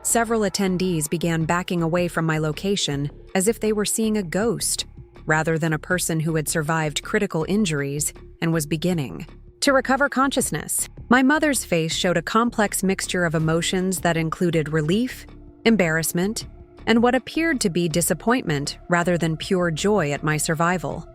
Several attendees began backing away from my location as if they were seeing a ghost, rather than a person who had survived critical injuries and was beginning to recover consciousness. My mother's face showed a complex mixture of emotions that included relief, embarrassment, and what appeared to be disappointment rather than pure joy at my survival.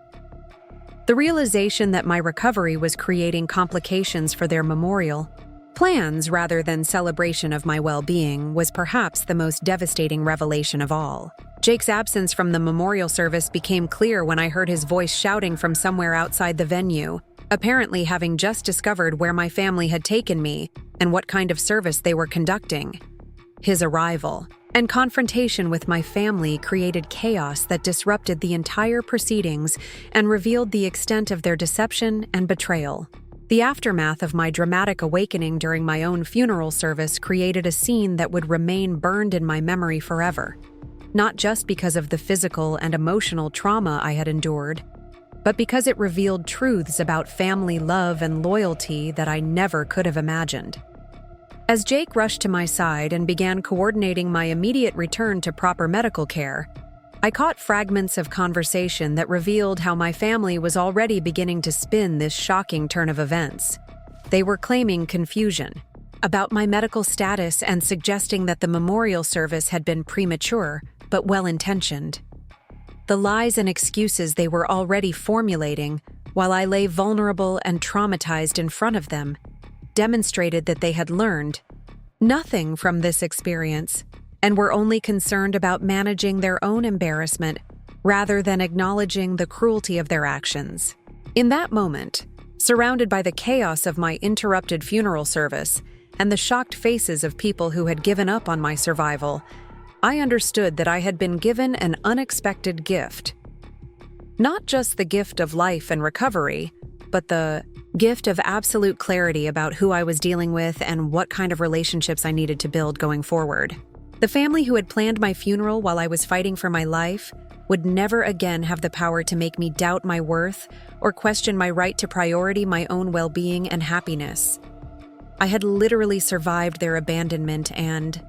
The realization that my recovery was creating complications for their memorial plans rather than celebration of my well-being was perhaps the most devastating revelation of all. Jake's absence from the memorial service became clear when I heard his voice shouting from somewhere outside the venue, apparently having just discovered where my family had taken me and what kind of service they were conducting. His arrival and confrontation with my family created chaos that disrupted the entire proceedings and revealed the extent of their deception and betrayal. The aftermath of my dramatic awakening during my own funeral service created a scene that would remain burned in my memory forever, not just because of the physical and emotional trauma I had endured, but because it revealed truths about family love and loyalty that I never could have imagined. As Jake rushed to my side and began coordinating my immediate return to proper medical care, I caught fragments of conversation that revealed how my family was already beginning to spin this shocking turn of events. They were claiming confusion about my medical status and suggesting that the memorial service had been premature but well-intentioned. The lies and excuses they were already formulating while I lay vulnerable and traumatized in front of them demonstrated that they had learned nothing from this experience and were only concerned about managing their own embarrassment rather than acknowledging the cruelty of their actions. In that moment, surrounded by the chaos of my interrupted funeral service and the shocked faces of people who had given up on my survival, I understood that I had been given an unexpected gift. Not just the gift of life and recovery, but the gift of absolute clarity about who I was dealing with and what kind of relationships I needed to build going forward. The family who had planned my funeral while I was fighting for my life would never again have the power to make me doubt my worth or question my right to priority my own well-being and happiness. I had literally survived their abandonment and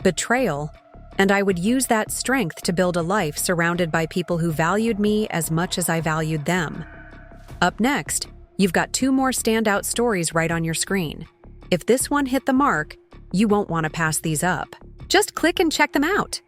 betrayal, and I would use that strength to build a life surrounded by people who valued me as much as I valued them. Up next, you've got 2 more standout stories right on your screen. If this one hit the mark, you won't want to pass these up. Just click and check them out.